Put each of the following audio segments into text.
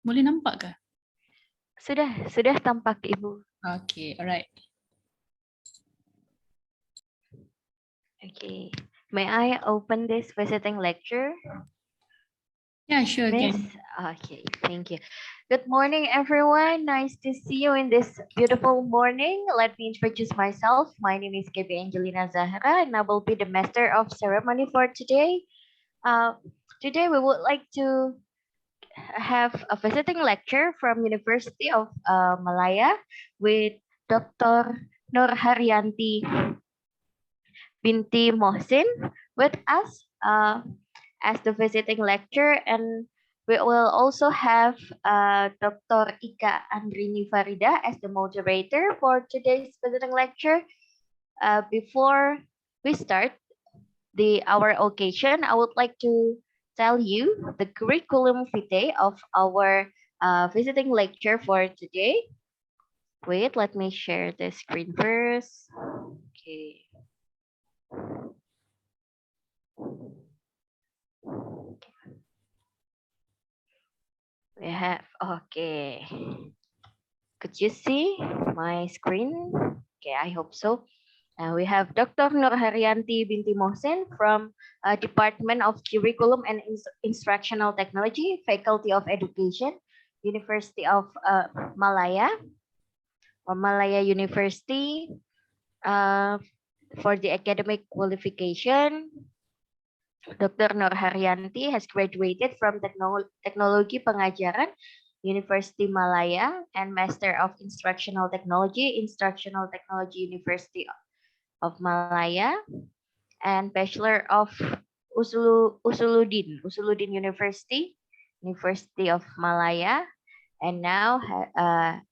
Boleh nampak ke? Sudah tampak Ibu. Okay, alright. Okay. May I open this visiting lecture? Yeah, sure, Miss? can. Okay, thank you. Good morning, everyone. Nice to see you in this beautiful morning. Let me introduce myself. My name is KB Angelina Zahra, and I will be the master of ceremony for today. Today, we would like to have a visiting lecture from University of Malaya with Dr. Nur Haryanti Binti Mohsin with us as the visiting lecturer, and we will also have Dr. Andrini Farida as the moderator for today's visiting lecture. Before we start our occasion, I would like to tell you the curriculum vitae of our visiting lecture for today. Wait, let me share the screen first. Okay. We have, okay. Could you see my screen? Okay, I hope so. We have Dr. Nur Haryanti Binti Mohsin from Department of Curriculum and Instructional Technology, Faculty of Education, University of Malaya, or Malaya University. For the academic qualification, Dr. Nur Haryanti has graduated from Teknologi Pengajaran, University Malaya, and Master of Instructional Technology, University of Malaya, and Bachelor of Usuluddin University, University of Malaya, and now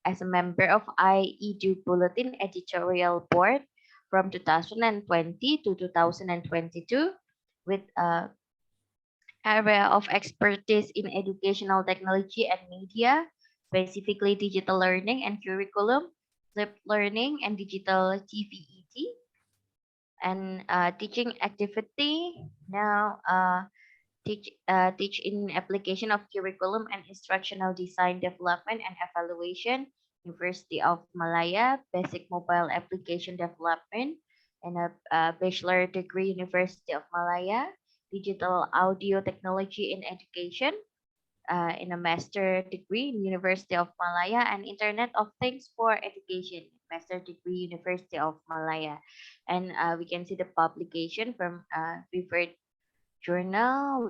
as a member of IEDU Bulletin Editorial Board from 2020 to 2022 with area of expertise in educational technology and media, specifically digital learning and curriculum, flipped learning and digital TVET, and teaching activity. Now teach in application of curriculum and instructional design development and evaluation, University of Malaya, basic mobile application development, and a bachelor degree, University of Malaya, digital audio technology in education, in a master degree in University of Malaya, and Internet of Things for Education, master degree, University of Malaya. And we can see the publication from referred journal,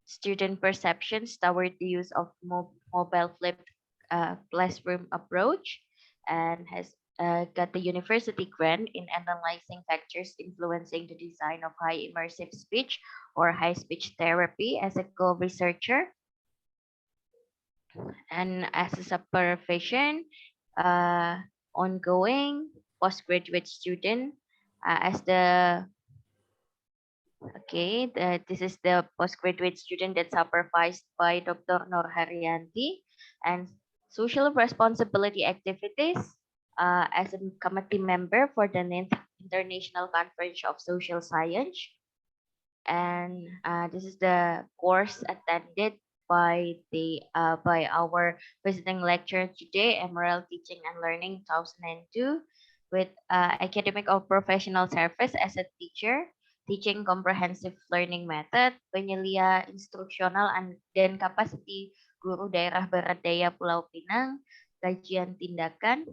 student perceptions toward the use of mobile flipped classroom approach, and has got the university grant in analyzing factors influencing the design of high immersive speech or high speech therapy as a co-researcher, and as a supervision, ongoing postgraduate student as the okay, this is the postgraduate student that's supervised by Dr. Nur Haryanti, and social responsibility activities as a committee member for the 9th International Conference of Social Science. And this is the course attended by our visiting lecturer today, Emerald Teaching and Learning 2002, with academic or professional service as a teacher, teaching comprehensive learning method, penyelia instruksional dan capacity guru daerah Barat Daya Pulau Pinang, kajian tindakan,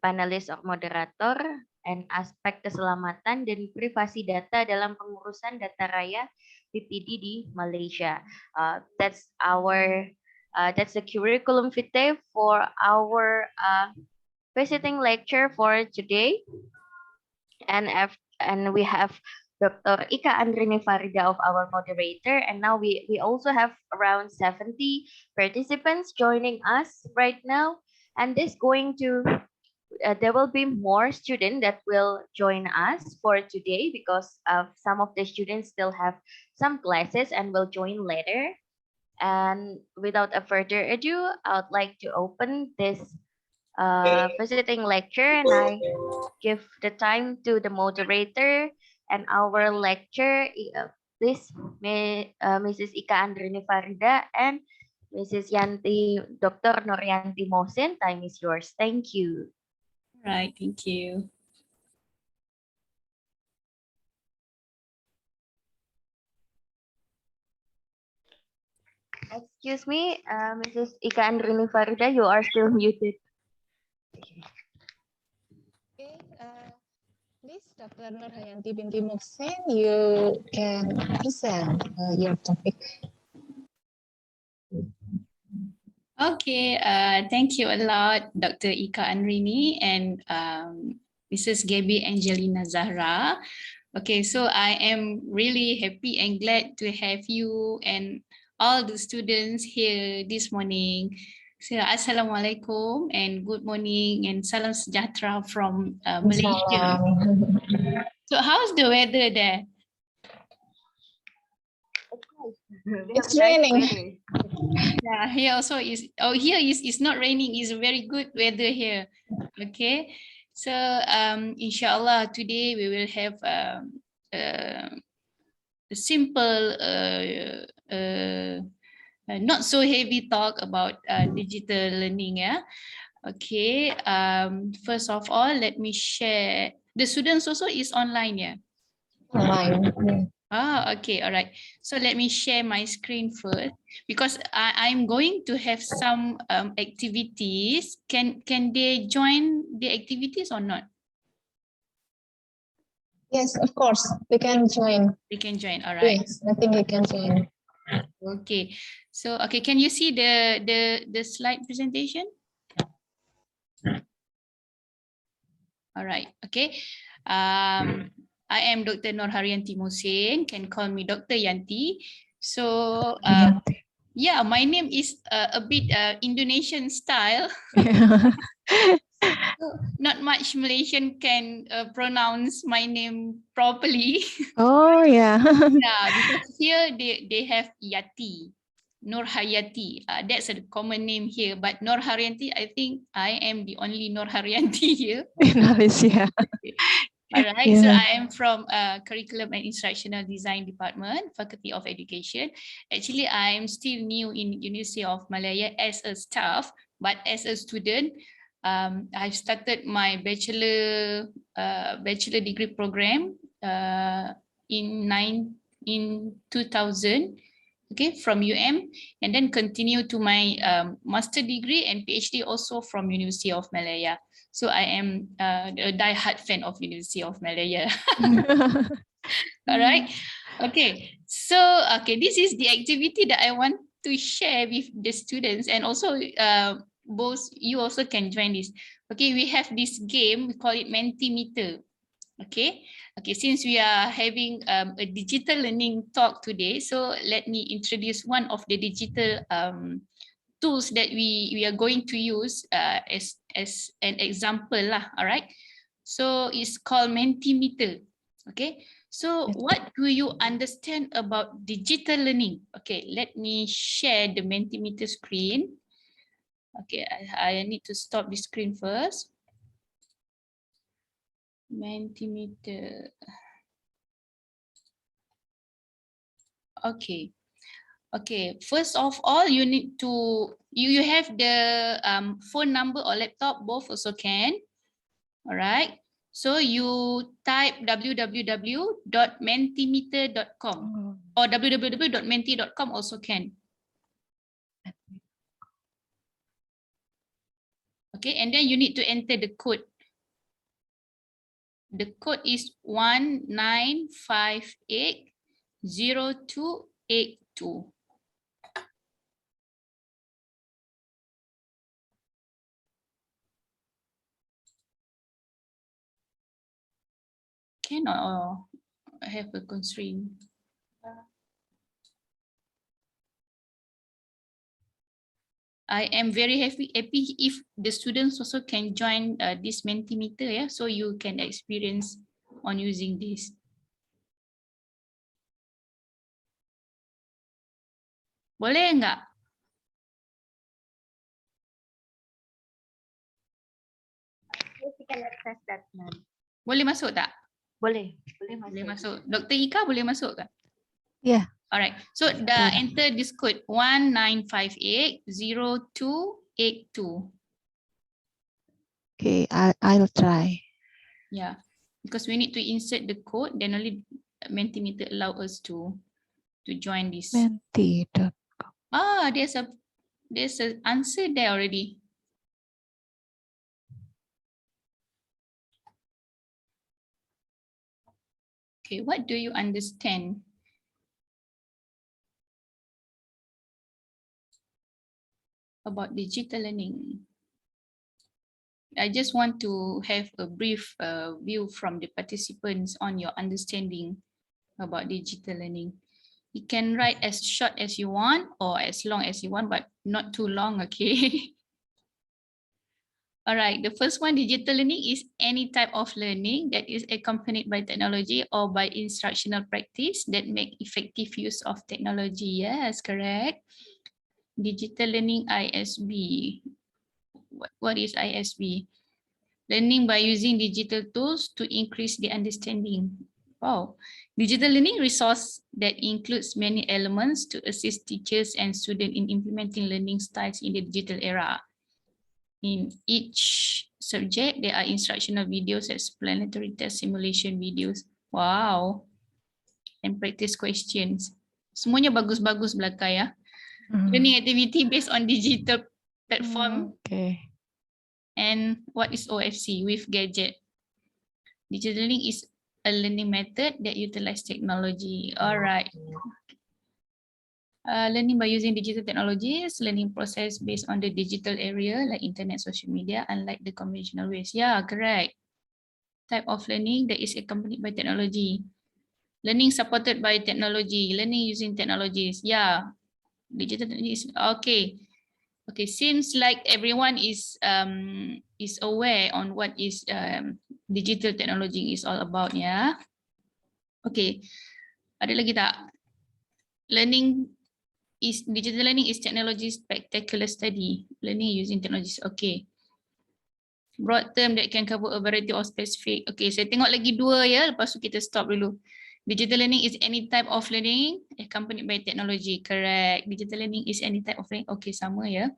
panelis or moderator, and aspek keselamatan dan privasi data dalam pengurusan data raya BPD di Malaysia. That's the curriculum vitae for our visiting lecture for today, and we have Dr. Andrini Farida of our moderator, and now we also have around 70 participants joining us right now, and this going to there will be more students that will join us for today because some of the students still have some classes and will join later. And without a further ado, I would like to open this visiting lecture, and I give the time to the moderator and our lecturer. please, Mrs. Ika Andrini Farida and Mrs. Yanti, Dr. Nuryanti Mohsin, time is yours. Thank you. Right, thank you. Excuse me, Mrs. Ika Andrini Farida, you are still muted. Okay, please, Dr. Nurhayanti binti Mohsin, you can present your topic. Okay, thank you a lot, Dr. Ika Andrini and Mrs. Gabby Angelina Zahra. Okay, so I am really happy and glad to have you and all the students here this morning. So, Assalamualaikum and good morning and salam sejahtera from Malaysia. So, how's the weather there? It's raining. Yeah, here also is. Oh, here is not raining. It's very good weather here. Okay, so inshallah today we will have a simple, not so heavy talk about digital learning. Yeah. Okay. First of all, let me share. The students also is online. Yeah. Online. Ah, okay, all right. So let me share my screen first because I'm going to have some activities. Can they join the activities or not? Yes, of course, we can join. They can join. All right. Yes, I think we can join. Okay. So okay, can you see the slide presentation? All right. Okay. I am Dr. Nurharyanti Mohsin. Can call me Dr. Yanti. So yeah, my name is a bit Indonesian style. Not much Malaysian can pronounce my name properly. Oh, yeah. Yeah, because here they have Yati, Nurhayati. That's a common name here. But Nurharyanti, I think I am the only Nurharyanti here. Nice, yeah. All right, so I am from Curriculum and Instructional Design Department, Faculty of Education. Actually, I am still new in University of Malaya as a staff, but as a student, I started my bachelor degree program in 2000. Okay, from UM, and then continue to my master degree and PhD also from University of Malaya. So I am a die-hard fan of University of Malaya. All right. Okay. So okay, this is the activity that I want to share with the students, and also both you also can join this. Okay, we have this game. We call it Mentimeter. Okay. Okay. Since we are having a digital learning talk today, so let me introduce one of the digital tools that we are going to use as an example lah. All right, so it's called Mentimeter. Okay, so what do you understand about digital learning? Okay, let me share the Mentimeter screen. Okay, I need to stop the screen first. Mentimeter. Okay. Okay, first of all, you need to, you have the phone number or laptop, both also can. All right. So you type www.mentimeter.com or www.menti.com also can. Okay, and then you need to enter the code. The code is 19580282. Can or have a constraint? I am very happy if the students also can join this Mentimeter, yeah, so you can experience on using this. Boleh enggak? We can access that now. Boleh masuk tak? Boleh, boleh masuk. Boleh masuk. Dr. Ika boleh masuk tak? Yeah. All right. So enter this code 19580282. Okay, I'll try. Yeah, because we need to insert the code, then only Mentimeter allow us to join this. Menti. Ah, there's an answer there already. Okay, what do you understand about digital learning? I just want to have a brief view from the participants on your understanding about digital learning. You can write as short as you want or as long as you want, but not too long, okay? All right, the first one, digital learning is any type of learning that is accompanied by technology or by instructional practice that make effective use of technology. Yes, correct. Digital learning ISB. What is ISB? Learning by using digital tools to increase the understanding. Wow. Digital learning resource that includes many elements to assist teachers and students in implementing learning styles in the digital era. In each subject, there are instructional videos, explanatory test, simulation videos. Wow. And practice questions. Semuanya bagus-bagus belakang ya. Learning activity based on digital platform. Okay. And what is OFC? With gadget. Digital learning is a learning method that utilizes technology. All right. Learning by using digital technologies, learning process based on the digital area like internet, social media, unlike the conventional ways. Yeah, correct. Type of learning that is accompanied by technology. Learning supported by technology, learning using technologies. Yeah, digital technologies. Okay. Okay, seems like everyone is aware on what is digital technology is all about, yeah. Okay, ada lagi tak? Digital learning is technology spectacular study. Learning using technologies. Okay. Broad term that can cover a variety of specific. Okay, saya tengok lagi dua ya. Lepas tu kita stop dulu. Digital learning is any type of learning accompanied by technology. Correct. Digital learning is any type of learning. Okay, sama ya.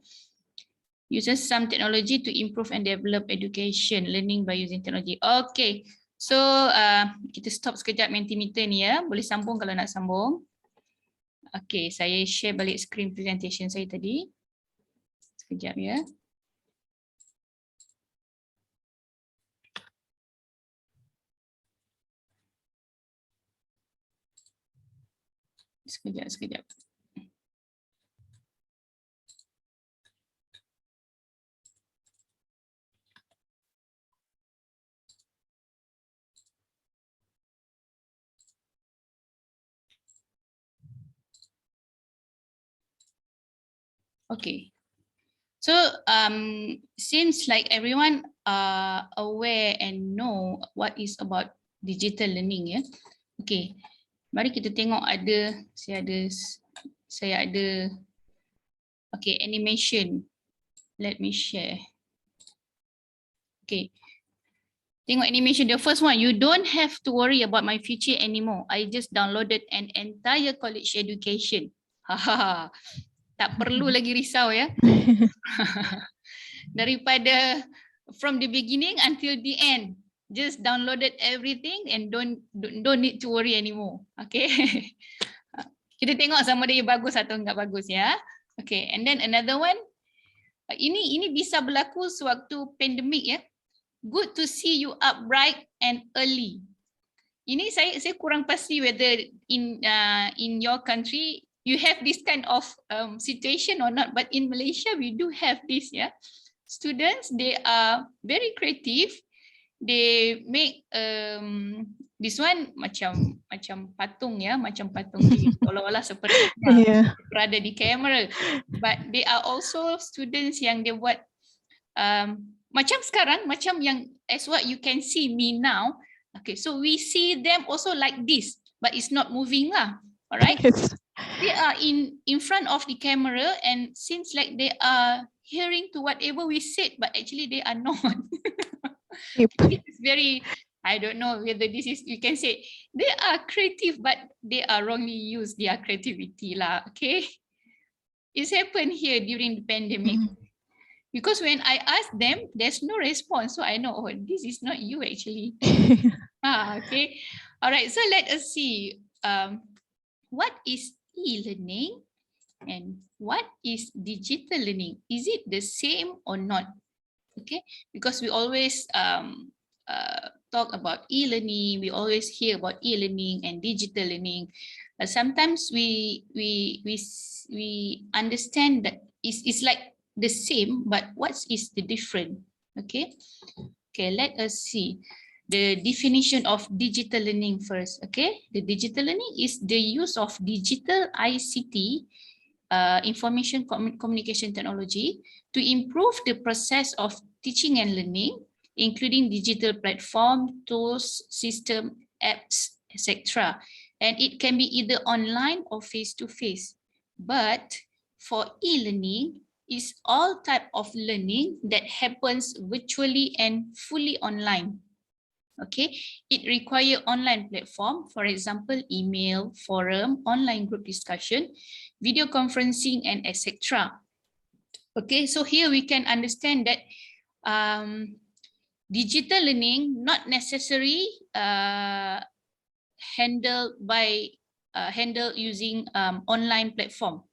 Uses some technology to improve and develop education. Learning by using technology. Okay. So, kita stop sekejap Mentimeter ni ya. Boleh sambung kalau nak sambung. Okay, saya share balik screen presentation saya tadi. Sekejap ya. Sekejap. Okay. So seems like everyone are aware and know what is about digital learning ya. Okay. Mari kita tengok saya ada okay, animation. Let me share. Okay. Tengok animation. The first one, you don't have to worry about my future anymore. I just downloaded an entire college education. Haha. Tak perlu lagi risau ya. Daripada from the beginning until the end, just downloaded everything and don't need to worry anymore. Okay. Kita tengok sama dia bagus atau enggak bagus ya. Okay, and then another one. Ini bisa berlaku sewaktu pandemik ya. Good to see you up bright and early. Ini saya kurang pasti whether in your country you have this kind of situation or not, but in Malaysia we do have this ya. Students, they are very creative. They make this one macam patung ya, macam patung seolah-olah seperti berada di kamera. But they are also students yang dia buat macam sekarang, macam yang as what you can see me now. Okay, so we see them also like this, but it's not moving lah. Alright. Yes. They are in front of the camera and seems like they are hearing to whatever we said, but actually they are not. Yep. This is very I don't know whether this is, you can say they are creative, but they are wrongly used their creativity lah. Okay. It's happened here during the pandemic. Because when I ask them, there's no response. So I know, oh, this is not you actually. Okay. All right. So let us see. What is e-learning and what is digital learning? Is it the same or not? Okay. Because we always talk about e-learning. We always hear about e-learning and digital learning. Sometimes we understand that it's like the same, but what is the difference? Okay. Okay, let us see the definition of digital learning first. Okay, the digital learning is the use of digital ICT, information communication technology, to improve the process of teaching and learning, including digital platform, tools, system, apps, etc. And it can be either online or face-to-face. But for e-learning, is all type of learning that happens virtually and fully online. Okay, it requires online platform, for example, email, forum, online group discussion, video conferencing, and etc. Okay, so here we can understand that digital learning not necessarily handled using online platform.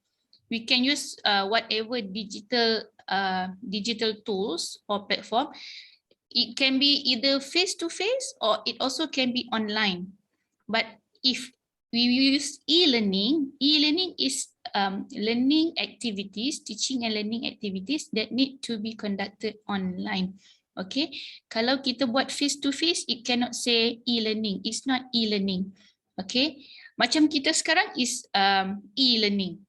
We can use whatever digital tools or platform. It can be either face-to-face or it also can be online. But if we use e-learning, e-learning is learning activities, teaching and learning activities that need to be conducted online. Okay, kalau kita buat face-to-face, it cannot say e-learning. It's not e-learning. Okay, macam kita sekarang is e-learning.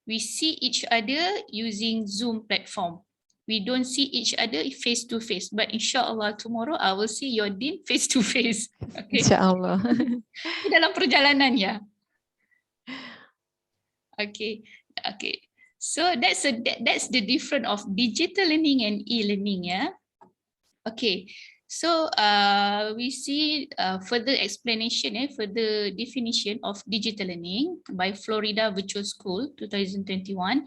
We see each other using Zoom platform. We don't see each other face to face, but insyaAllah tomorrow I will see your dean face to face. Okay. InsyaAllah. Dalam perjalanan ya. Okay. Okay. So that's the difference of digital learning and e-learning ya. Okay. So we see further explanation, further definition of digital learning by Farida Virtual School 2021.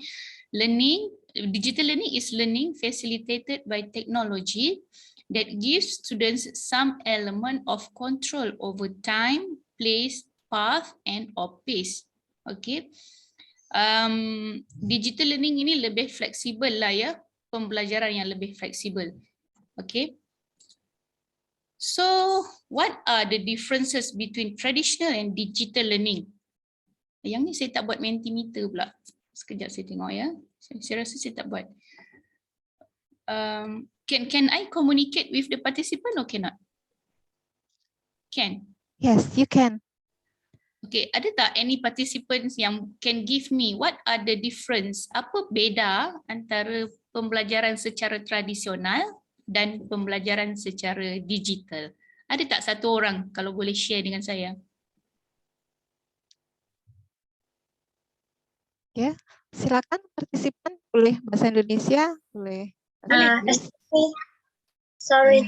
Digital learning is learning facilitated by technology that gives students some element of control over time, place, path, and or pace. Okay. Digital learning ini lebih fleksibel lah ya, pembelajaran yang lebih fleksibel. Okay. So, what are the differences between traditional and digital learning? Yang ni saya tak buat Mentimeter pula. Sekejap saya tengok ya. Saya rasa saya tak buat. Can I communicate with the participant or cannot? Can? Yes, you can. Okay, ada tak any participants yang can give me what are the difference? Apa beza antara pembelajaran secara tradisional dan pembelajaran secara digital? Ada tak satu orang kalau boleh share dengan saya? Ya, silakan partisipan, boleh bahasa Indonesia, boleh. S.Psi. Sorry.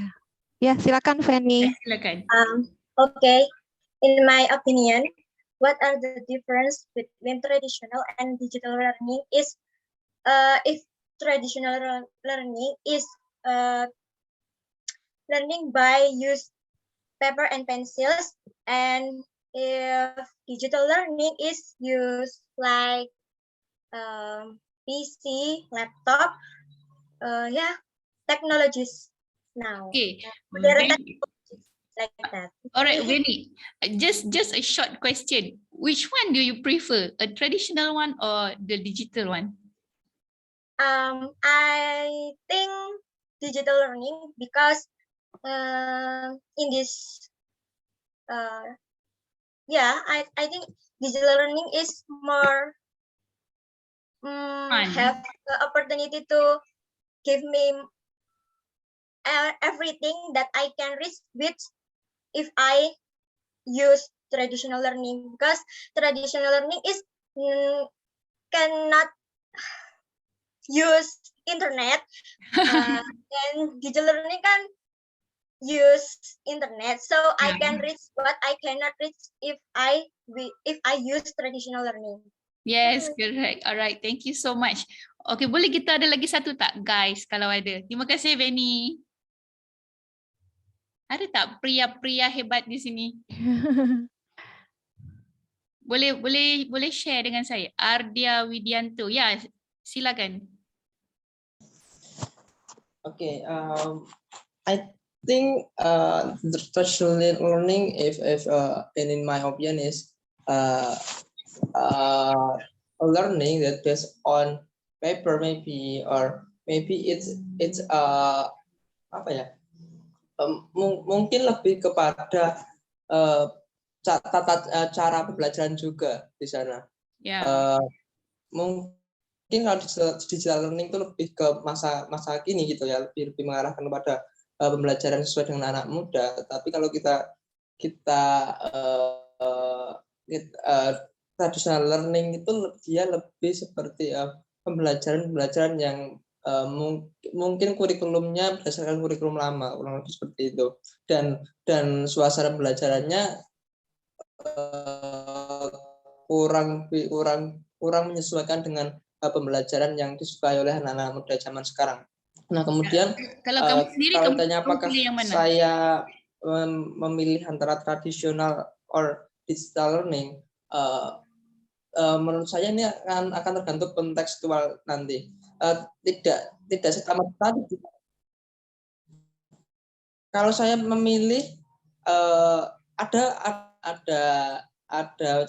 Ya, silakan Fanny. Silakan. Okay. In my opinion, what are the difference between traditional and digital learning is if traditional learning is learning by use paper and pencils, and if digital learning is used like PC, laptop, technologies now. Okay. Like that. All right, Winnie, just a short question. Which one do you prefer, a traditional one or the digital one? I think digital learning because in this, I think digital learning is more have the opportunity to give me everything that I can reach with if I use traditional learning, because traditional learning is cannot use internet, and digital learning kan use internet, so I Yeah. can reach what I cannot reach if I use traditional learning. Yes, correct. Alright, thank you so much. Okay, boleh kita ada lagi satu tak, guys? Kalau ada. Terima kasih, Benny. Ada tak pria-pria hebat di sini? Boleh share dengan saya. Ardia Widianto. Ya, silakan. Okay, I think the traditional learning, if in my opinion, is a learning that based on paper maybe, or maybe it's apa ya? Mungkin lebih kepada cara pembelajaran juga di sana. Ya. Mungkin kalau digital learning itu lebih ke masa kini gitu ya, lebih mengarahkan kepada pembelajaran sesuai dengan anak muda. Tapi kalau kita traditional learning itu dia lebih seperti pembelajaran yang mungkin kurikulumnya berdasarkan kurikulum lama, kurang lebih seperti itu, dan suasana pembelajarannya kurang menyesuaikan dengan pembelajaran yang disukai oleh anak-anak muda zaman sekarang. Nah, kemudian Kalau kamu sendiri, kalau kamu ditanya apakah pilih yang mana? saya memilih antara tradisional or digital learning, menurut saya ini akan tergantung kontekstual nanti. Tidak serta-merta. Kalau saya memilih, ada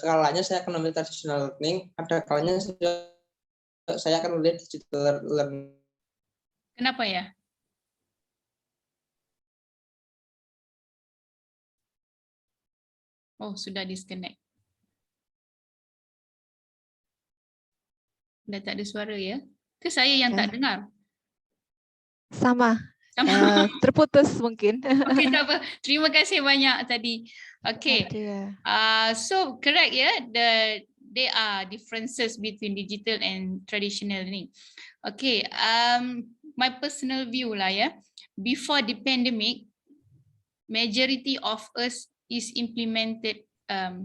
kalanya saya akan memilih traditional learning, ada kalanya saya akan memilih digital learning. Kenapa ya? Oh, sudah disconnect. Dah tak ada suara ya? Ke saya yang tak dengar? Sama. Sama. Terputus mungkin. Okey, tak apa. Terima kasih banyak tadi. Okay. So correct, yeah. There are differences between digital and traditional learning. Okay. My personal view lah, yeah. Before the pandemic, majority of us is implemented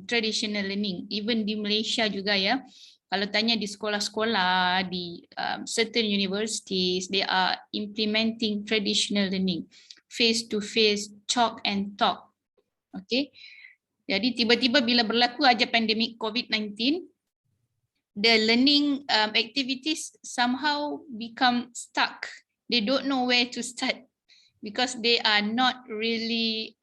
traditional learning. Even di Malaysia juga, ya. Kalau tanya di sekolah-sekolah, di certain universities, they are implementing traditional learning, face-to-face, chalk and talk. Okay. Jadi tiba-tiba bila berlaku aja pandemik COVID-19, the learning activities somehow become stuck. They don't know where to start because they are not really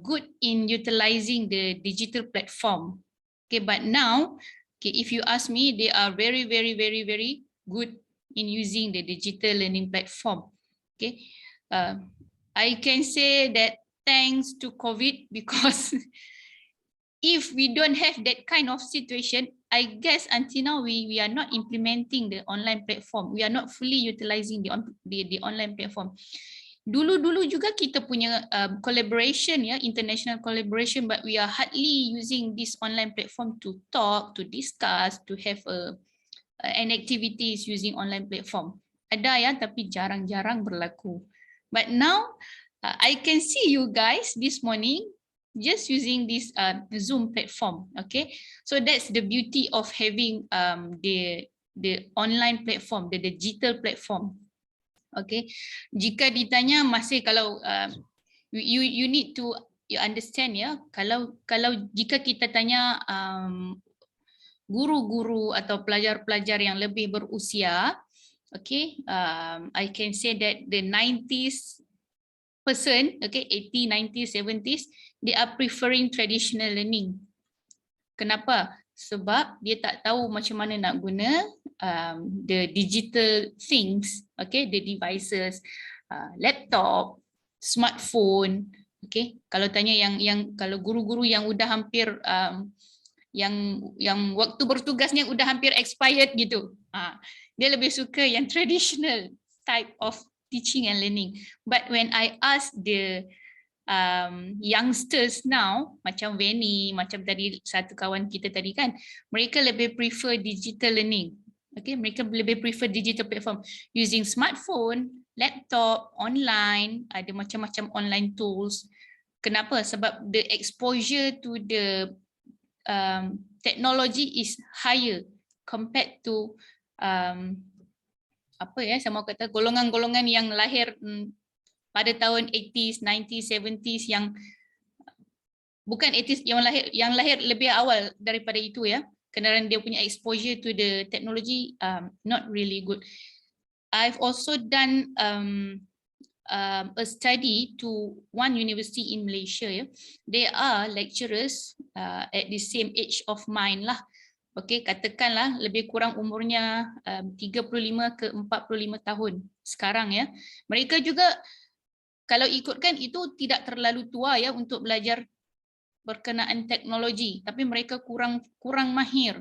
good in utilizing the digital platform. Okay, but now, okay, if you ask me, they are very, very, very, very good in using the digital learning platform. Okay, I can say that thanks to COVID, because if we don't have that kind of situation, I guess until now we are not implementing the online platform. We are not fully utilizing the online platform. Dulu juga kita punya collaboration, ya, international collaboration, but we are hardly using this online platform to talk, to discuss, to have an activities using online platform. Ada ya, tapi jarang-jarang berlaku. But now I can see you guys this morning just using this Zoom platform. Okay, so that's the beauty of having the online platform, the digital platform. Okay, jika ditanya masih kalau you need to understand, ya, kalau jika kita tanya guru-guru atau pelajar-pelajar yang lebih berusia, okay, I can say that the 90s person, okay, 80, 90s, 70s, they are preferring traditional learning. Kenapa? Sebab dia tak tahu macam mana nak guna the digital things, okay, the devices, laptop, smartphone, okay. Kalau tanya yang kalau guru-guru yang udah hampir yang waktu bertugasnya udah hampir expired gitu, dia lebih suka yang traditional type of teaching and learning. But when I ask the youngsters now, macam Veni, macam tadi satu kawan kita tadi kan, mereka lebih prefer digital learning. Okay, mereka lebih prefer digital platform using smartphone, laptop, online, ada macam-macam online tools. Kenapa? Sebab the exposure to the technology is higher compared to saya mau kata golongan-golongan yang lahir pada tahun 80s, 90s, 70s yang bukan 80s, yang lahir lebih awal daripada itu ya. Kerana dia punya exposure to the technology not really good. I've also done a study to one university in Malaysia. Ya. They are lecturers at the same age of mine lah. Okay, katakanlah lebih kurang umurnya 35 ke 45 tahun sekarang ya. Mereka juga kalau ikutkan itu tidak terlalu tua ya untuk belajar berkenaan teknologi, tapi mereka kurang mahir.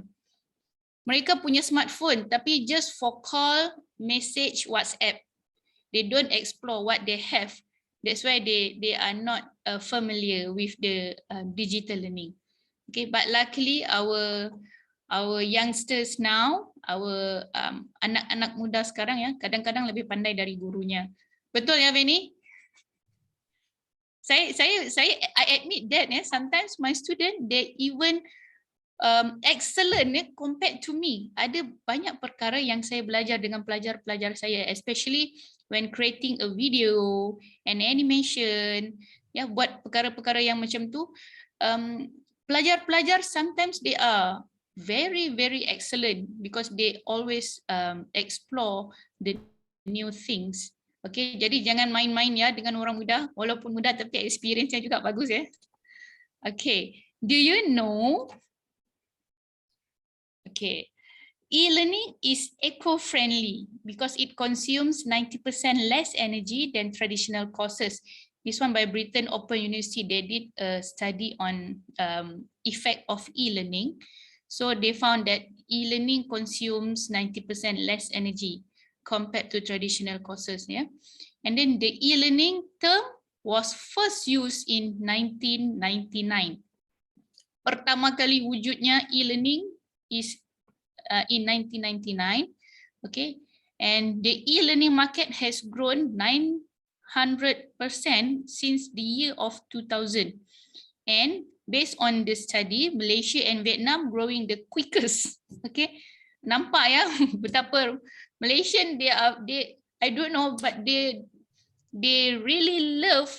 Mereka punya smartphone tapi just for call, message, WhatsApp. They don't explore what they have. That's why they are not familiar with the digital learning. Okay, but luckily our youngsters now, our anak-anak muda sekarang ya, kadang-kadang lebih pandai dari gurunya. Betul ya, Benny? I admit that sometimes my student they even excellent compared to me. Ada banyak perkara yang saya belajar dengan pelajar-pelajar saya, especially when creating a video, an animation, ya, buat perkara-perkara yang macam tu. Pelajar-pelajar sometimes they are very excellent because they always explore the new things. Okay, jadi jangan main-main ya dengan orang muda, walaupun muda tapi experience-nya juga bagus ya. Okay, do you know? Okay, e-learning is eco-friendly because it consumes 90% less energy than traditional courses. This one by Britain Open University, they did a study on effect of e-learning. So they found that e-learning consumes 90% less energy compared to traditional courses. Yeah? And then the e-learning term was first used in 1999. Pertama kali wujudnya e-learning is in 1999. Okay, and the e-learning market has grown 900% since the year of 2000. And based on the study, Malaysia and Vietnam growing the quickest. Okay, nampak ya betapa Malaysian they I don't know, but they really love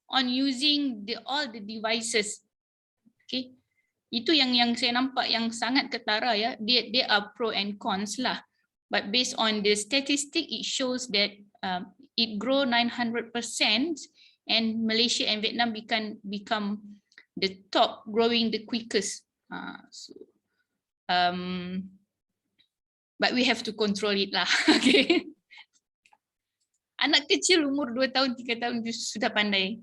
on using all the devices. Okay, itu yang saya nampak yang sangat ketara ya. They are pro and cons lah. But based on the statistic, it shows that it grow 900% and Malaysia and Vietnam become the top growing the quickest. But we have to control it lah. Okay. Anak kecil umur 2 tahun, 3 tahun sudah pandai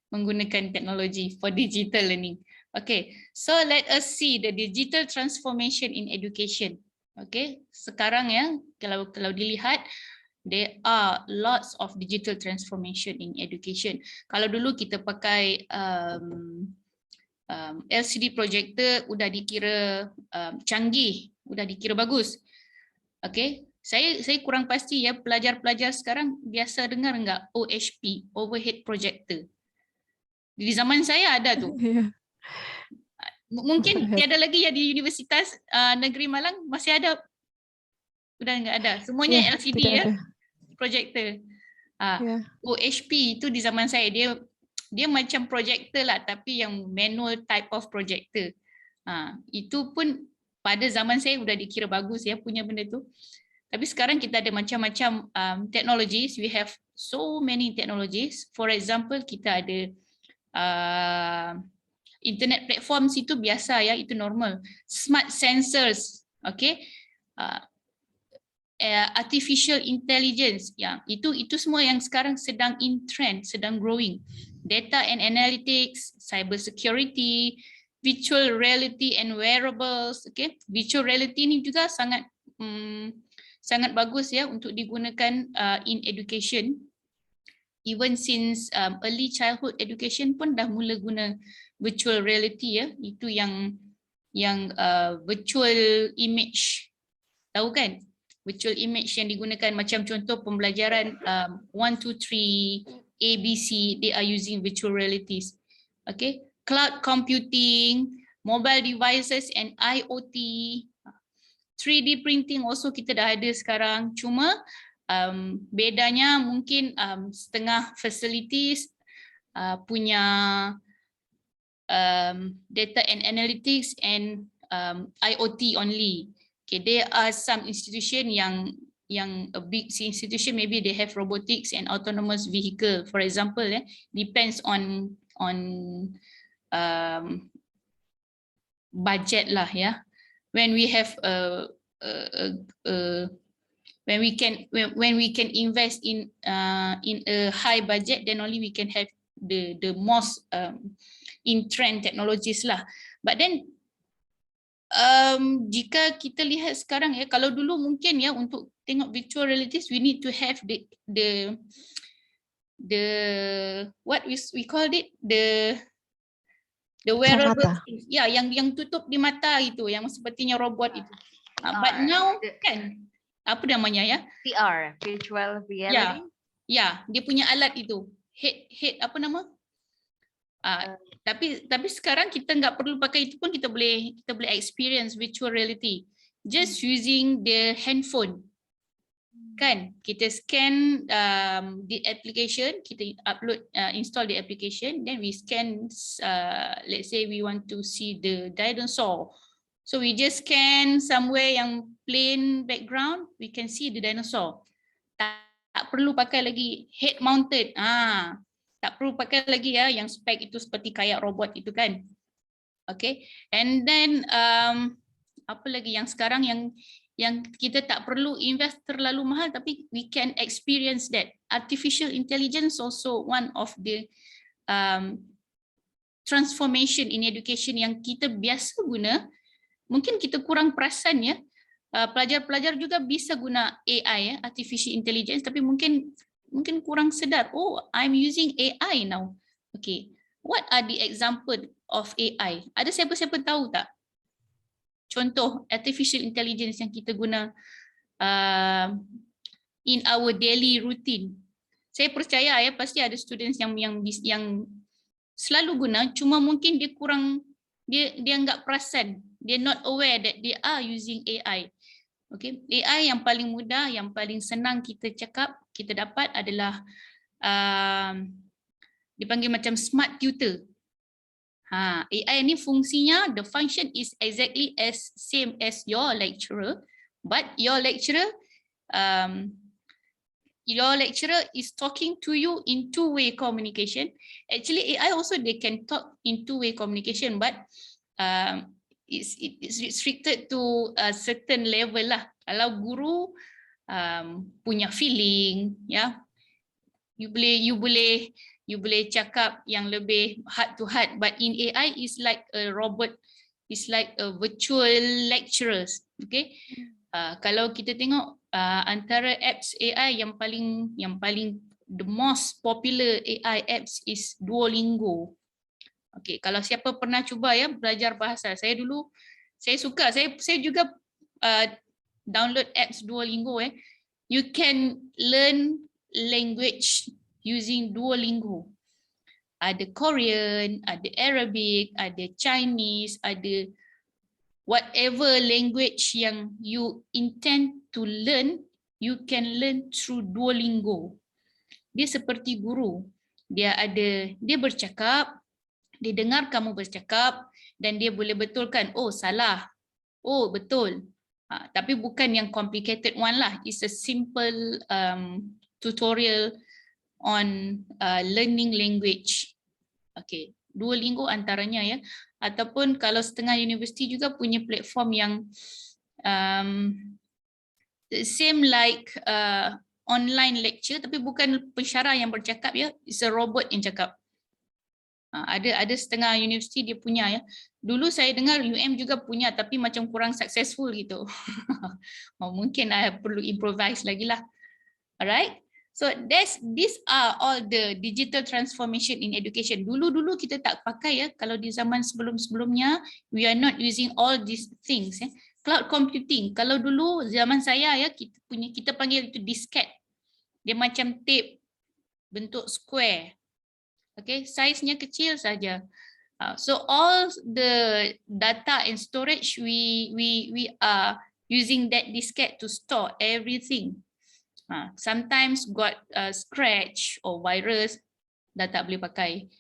menggunakan teknologi for digital learning. Okay, so let us see the digital transformation in education. Okay, sekarang ya, kalau dilihat, there are lots of digital transformation in education. Kalau dulu kita pakai LCD projector, udah dikira canggih, udah dikira bagus. Okay, saya kurang pasti ya, pelajar-pelajar sekarang biasa dengar enggak OHP, overhead projector. Di zaman saya ada tuh. Mungkin tiada lagi ya di Universitas Negeri Malang, masih ada. Udah enggak ada. Semuanya LCD ya, projector. OHP itu di zaman saya dia macam projector lah, tapi yang manual type of projector. Itu pun pada zaman saya udah dikira bagus ya punya benda tu. Tapi sekarang kita ada macam-macam technologies. We have so many technologies. For example, kita ada internet platforms, itu biasa ya, itu normal. Smart sensors, okay. Artificial intelligence, ya, itu semua yang sekarang sedang in trend, sedang growing. Data and analytics, cyber security, virtual reality and wearables. Okay, virtual reality ini juga sangat bagus ya untuk digunakan in education. Even since early childhood education pun dah mula guna virtual reality ya. Itu yang virtual image, tahu kan? virtual image yang digunakan, macam contoh pembelajaran 1, 2, 3, ABC, they are using virtual realities. Okay, cloud computing, mobile devices and IoT, 3D printing also kita dah ada sekarang. Cuma bedanya mungkin setengah facilities punya data and analytics and IoT only. Okay, there are some institution yang a big institution, maybe they have robotics and autonomous vehicle, for example, depends on budget lah, ya. When we have when we can invest in a high budget, then only we can have the most in trend technologies lah. But then jika kita lihat sekarang ya, kalau dulu mungkin ya untuk tengok virtual realities, we need to have the what we called it, the wearable things. Ya, yang tutup di mata itu, yang sepertinya robot itu. But now kan apa namanya ya? VR, virtual reality. Ya, dia punya alat itu. Head apa nama? Tapi sekarang kita nggak perlu pakai itu pun kita boleh experience virtual reality just using the handphone. Kan, kita scan the application, kita upload install the application, then we scan let's say we want to see the dinosaur, so we just scan somewhere yang plain background, we can see the dinosaur. Tak perlu pakai lagi head mounted, tak perlu pakai lagi ya yang spek itu seperti kayak robot itu kan. Okay, and then apa lagi yang sekarang yang kita tak perlu invest terlalu mahal tapi we can experience that. Artificial intelligence also one of the transformation in education yang kita biasa guna, mungkin kita kurang perasan ya. Pelajar-pelajar juga bisa guna AI ya, artificial intelligence, tapi mungkin kurang sedar. Oh, I'm using AI now. Okay, what are the example of AI? Ada siapa-siapa tahu tak? Contoh artificial intelligence yang kita guna in our daily routine. Saya percaya ya pasti ada students yang selalu guna, cuma mungkin dia kurang, dia enggak perasan, dia not aware that they are using AI. Okay, AI yang paling mudah, yang paling senang kita cakap, kita dapat adalah dipanggil macam smart tutor. AI ni fungsinya, the function is exactly as same as your lecturer, but your lecturer is talking to you in two-way communication. Actually, AI also they can talk in two-way communication, but it's restricted to a certain level lah. Kalau guru punya feeling, ya, you boleh cakap yang lebih heart to heart, but in AI is like a robot, is like a virtual lecturers. Okay, kalau kita tengok antara apps AI yang paling the most popular AI apps is Duolingo. Okay, kalau siapa pernah cuba ya belajar bahasa, saya suka, saya juga download apps Duolingo. You can learn language using Duolingo. Ada Korean, ada Arabic, ada Chinese, ada whatever language yang you intend to learn, you can learn through Duolingo. Dia seperti guru. Dia bercakap, dia dengar kamu bercakap dan dia boleh betulkan, oh salah, oh betul. Tapi bukan yang complicated one lah. It's a simple tutorial on learning language. Okay, Duolingo antaranya ya. Ataupun kalau setengah universiti juga punya platform yang same like online lecture, tapi bukan pensyarah yang bercakap ya, it's a robot yang cakap. Ada setengah universiti dia punya ya. Dulu saya dengar UM juga punya, tapi macam kurang successful gitu. Mungkin perlu improvise lagi lah. Alright. So these are all the digital transformation in education. Dulu kita tak pakai ya. Kalau di zaman sebelum-sebelumnya, we are not using all these things. cloud computing. Kalau dulu zaman saya ya, kita panggil itu disket. Dia macam tape bentuk square. Okay, size-nya kecil saja. So all the data and storage we are using that diskette to store everything. Sometimes got scratch or virus, dah tak boleh pakai.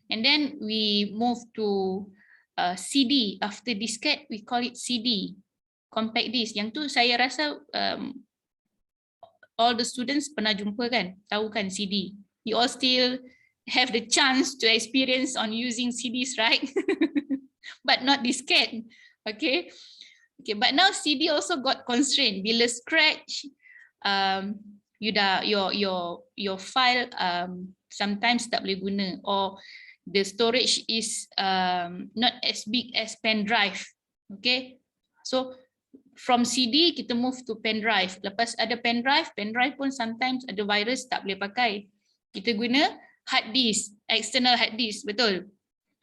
And then we move to CD. After diskette, we call it CD, compact disc. Yang tu saya rasa all the students pernah jumpa kan, tahu kan CD. You all still have the chance to experience on using CDs, right? But not diskette. Okay. Okay, but now CD also got constraint. Bila scratch, you dah your file sometimes tak boleh guna, or the storage is not as big as pen drive. Okay, so from CD kita move to pen drive. Lepas ada pen drive pun sometimes ada virus, tak boleh pakai. Kita guna hard disk, external hard disk, betul.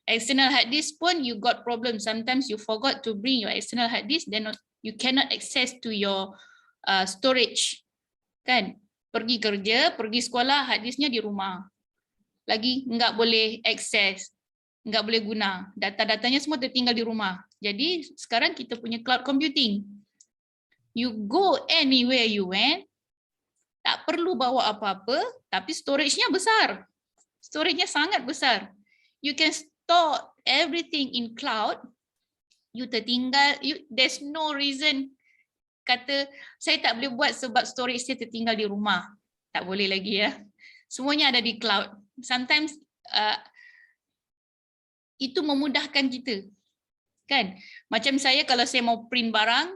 External hard disk pun you got problem. Sometimes you forgot to bring your external hard disk, then you cannot access to your storage. Kan? Pergi kerja, pergi sekolah, hard disknya di rumah. Lagi nggak boleh access, nggak boleh guna. Data-datanya semua tertinggal di rumah. Jadi sekarang kita punya cloud computing. You go anywhere you went, tak perlu bawa apa-apa, tapi storage-nya besar. Storage-nya sangat besar. You can store everything in cloud. You tertinggal, there's no reason kata saya tak boleh buat sebab storage saya tertinggal di rumah. Tak boleh lagi ya. Semuanya ada di cloud. Sometimes itu memudahkan kita. Kan? Macam saya kalau saya mau print barang,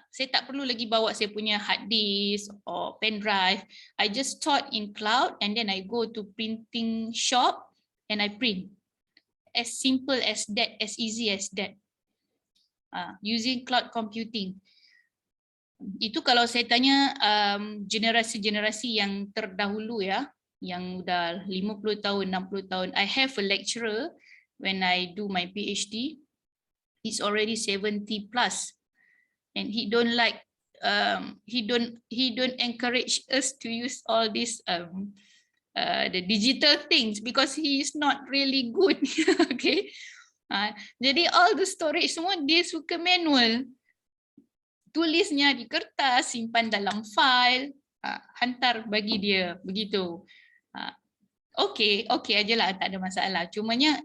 saya tak perlu lagi bawa saya punya hard disk or pen drive. I just store in cloud and then I go to printing shop and I print. As simple as that, as easy as that. Using cloud computing. Itu kalau saya tanya generasi-generasi yang terdahulu ya, yang udah 50 tahun, 60 tahun. I have a lecturer when I do my PhD. He's already 70 plus. And he don't like he don't encourage us to use all these the digital things because he is not really good. Okay. Jadi all the storage semua dia suka manual. Tulisnya di kertas, simpan dalam file, hantar bagi dia, begitu. Okay ajalah, tak ada masalah. Cumanya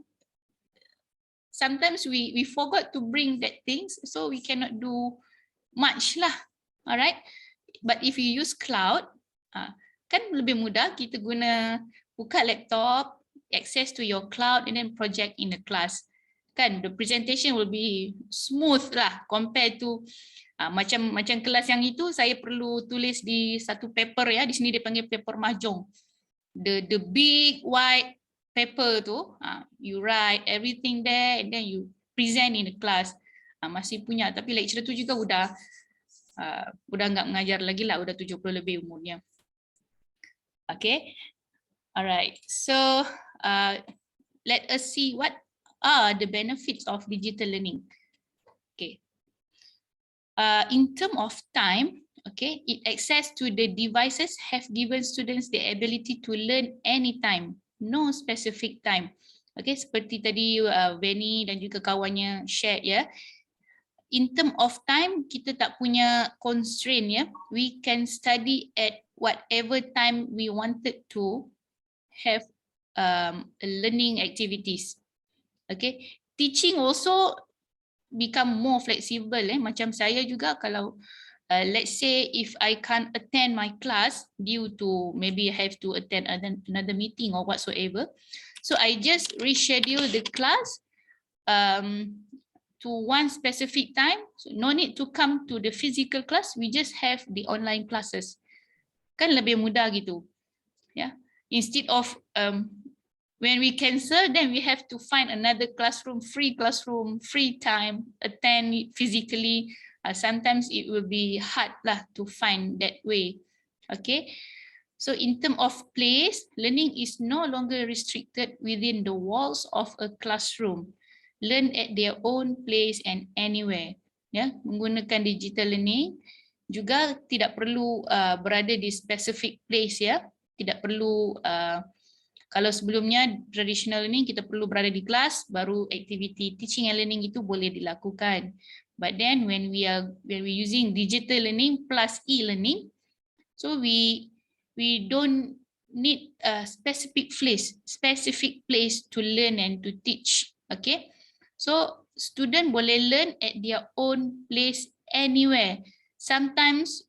sometimes we forgot to bring that things, so we cannot do much lah. Alright. But if you use cloud, kan lebih mudah. Kita guna buka laptop, access to your cloud, and then project in the class. Kan the presentation will be smooth lah compared to macam kelas yang itu saya perlu tulis di satu paper ya, di sini dia panggil paper mahjong. The big white paper tu, you write everything there and then you present in the class. Masih punya, tapi lecturer tu juga udah nggak mengajar lagi lah, udah 70 lebih umurnya. Okay, alright. So let us see what are the benefits of digital learning. Okay. In terms of time, okay, access to the devices have given students the ability to learn anytime, no specific time. Okay, seperti tadi Benny dan juga kawannya share ya. In terms of time, kita tak punya constraint ya. We can study at whatever time we wanted to have learning activities. Okay, teaching also become more flexible. Macam saya juga kalau let's say if I can't attend my class due to maybe I have to attend another meeting or whatsoever, so I just reschedule the class to one specific time. So no need to come to the physical class, we just have the online classes. Kan lebih mudah gitu. Yeah. Instead of when we cancel, then we have to find another classroom, free time, attend it physically. Sometimes it will be hard lah to find that way. Okay. So in terms of place, learning is no longer restricted within the walls of a classroom. Learn at their own place and anywhere. ya, menggunakan digital learning. Juga tidak perlu berada di specific place, ya. Tidak perlu kalau sebelumnya traditional learning kita perlu berada di kelas baru activity teaching and learning itu boleh dilakukan. But then when we using digital learning plus e-learning, so we don't need a specific place to learn and to teach. Okay, so student boleh learn at their own place anywhere. Sometimes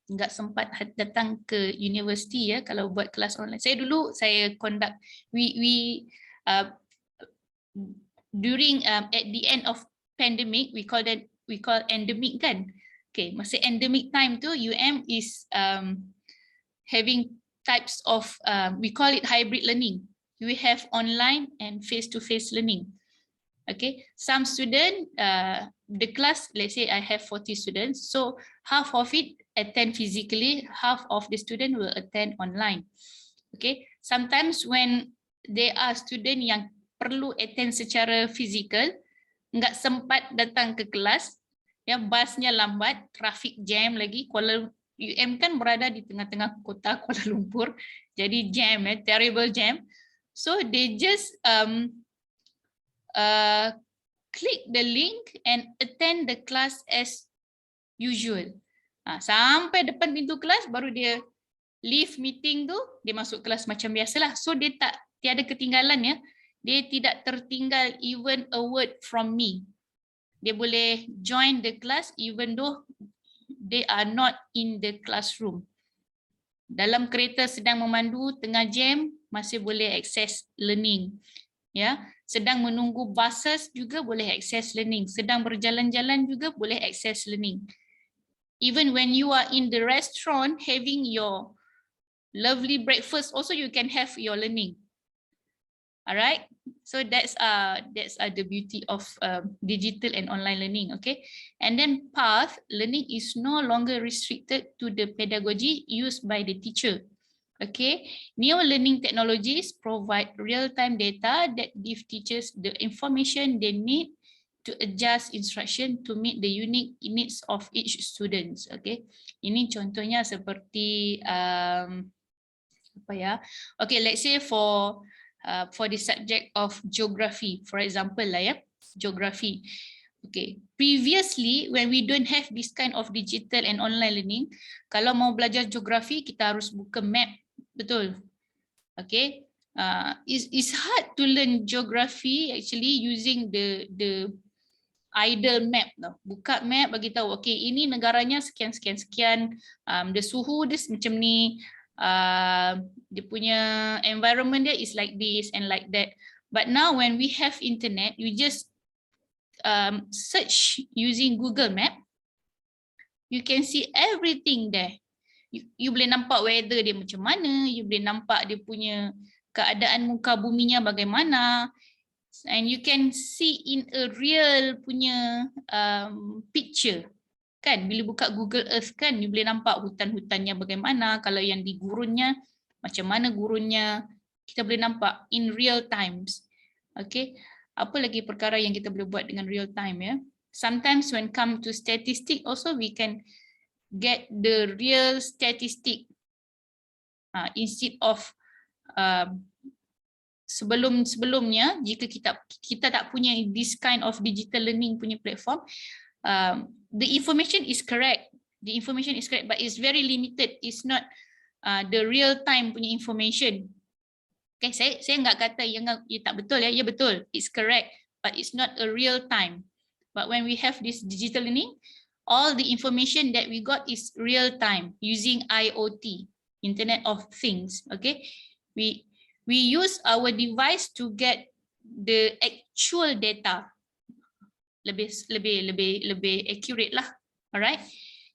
nggak sempat datang ke universiti, ya, kalau buat kelas online. Saya conduct during at the end of pandemic, we call endemic, kan. Okay, masa endemic time tu is having types of we call it hybrid learning. We have online and face-to-face learning. Okay, some student, the class, let's say I have 40 students, so half of it attend physically, half of the student will attend online. Okay, sometimes when there are student yang perlu attend secara fizikal, nggak sempat datang ke kelas, ya, busnya lambat, traffic jam lagi. UM kan berada di tengah-tengah kota Kuala Lumpur, jadi jam, terrible jam. So they just click the link and attend the class as usual. Sampai depan pintu kelas baru dia leave meeting tu, dia masuk kelas macam biasalah. So dia tiada ketinggalan, ya. Dia tidak tertinggal even a word from me. Dia boleh join the class even though they are not in the classroom. Dalam kereta sedang memandu tengah jam masih boleh access learning. Ya, sedang menunggu buses juga boleh access learning. Sedang berjalan-jalan juga boleh access learning. Even when you are in the restaurant having your lovely breakfast, also you can have your learning. Alright, so that's the beauty of digital and online learning. Okay, and then path learning is no longer restricted to the pedagogy used by the teacher. Okay, new learning technologies provide real-time data that give teachers the information they need to adjust instruction to meet the unique needs of each student. Okay, ini contohnya seperti apa ya? Okay, let's say for the subject of geography, for example lah, ya, geography. Okay, previously when we don't have this kind of digital and online learning, kalau mau belajar geografi kita harus buka map. Betul. Okay. It's hard to learn geography actually using the idle map. Buka map bagi tahu, okay, ini negaranya sekian sekian sekian, the suhu dia macam ni, dia punya environment dia is like this and like that. But now when we have internet, you just search using Google Map, you can see everything there. You boleh nampak weather dia macam mana, you boleh nampak dia punya keadaan muka buminya bagaimana, and you can see in a real punya picture. Kan, bila buka Google Earth kan, you boleh nampak hutan-hutannya bagaimana, kalau yang di gurunnya, macam mana gurunnya, kita boleh nampak in real times. Okay, apa lagi perkara yang kita boleh buat dengan real time, ya? Sometimes when come to statistic also we can get the real statistic instead of sebelumnya, jika kita tak punya this kind of digital learning punya platform, the information is correct, but it's very limited. It's not the real time punya information. Okay, saya nggak kata yang tak betul, ya, betul, it's correct, but it's not a real time. But when we have this digital learning, all the information that we got is real time using IoT, Internet of Things. Okay, we use our device to get the actual data, lebih accurate lah. Alright,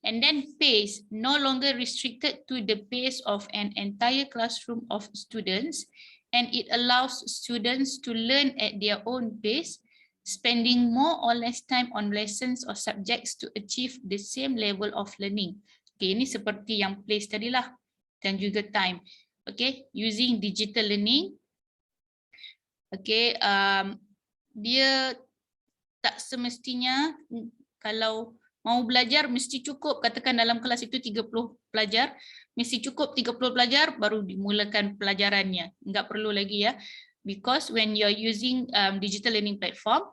and then pace no longer restricted to the pace of an entire classroom of students, and it allows students to learn at their own pace, spending more or less time on lessons or subjects to achieve the same level of learning. Okay, ini seperti yang place tadi lah, dan juga time. Okay, using digital learning. Okay, dia tak semestinya kalau mau belajar mesti cukup, katakan dalam kelas itu 30 pelajar, mesti cukup 30 pelajar baru dimulakan pelajarannya. Enggak perlu lagi ya. Because when you're using digital learning platform,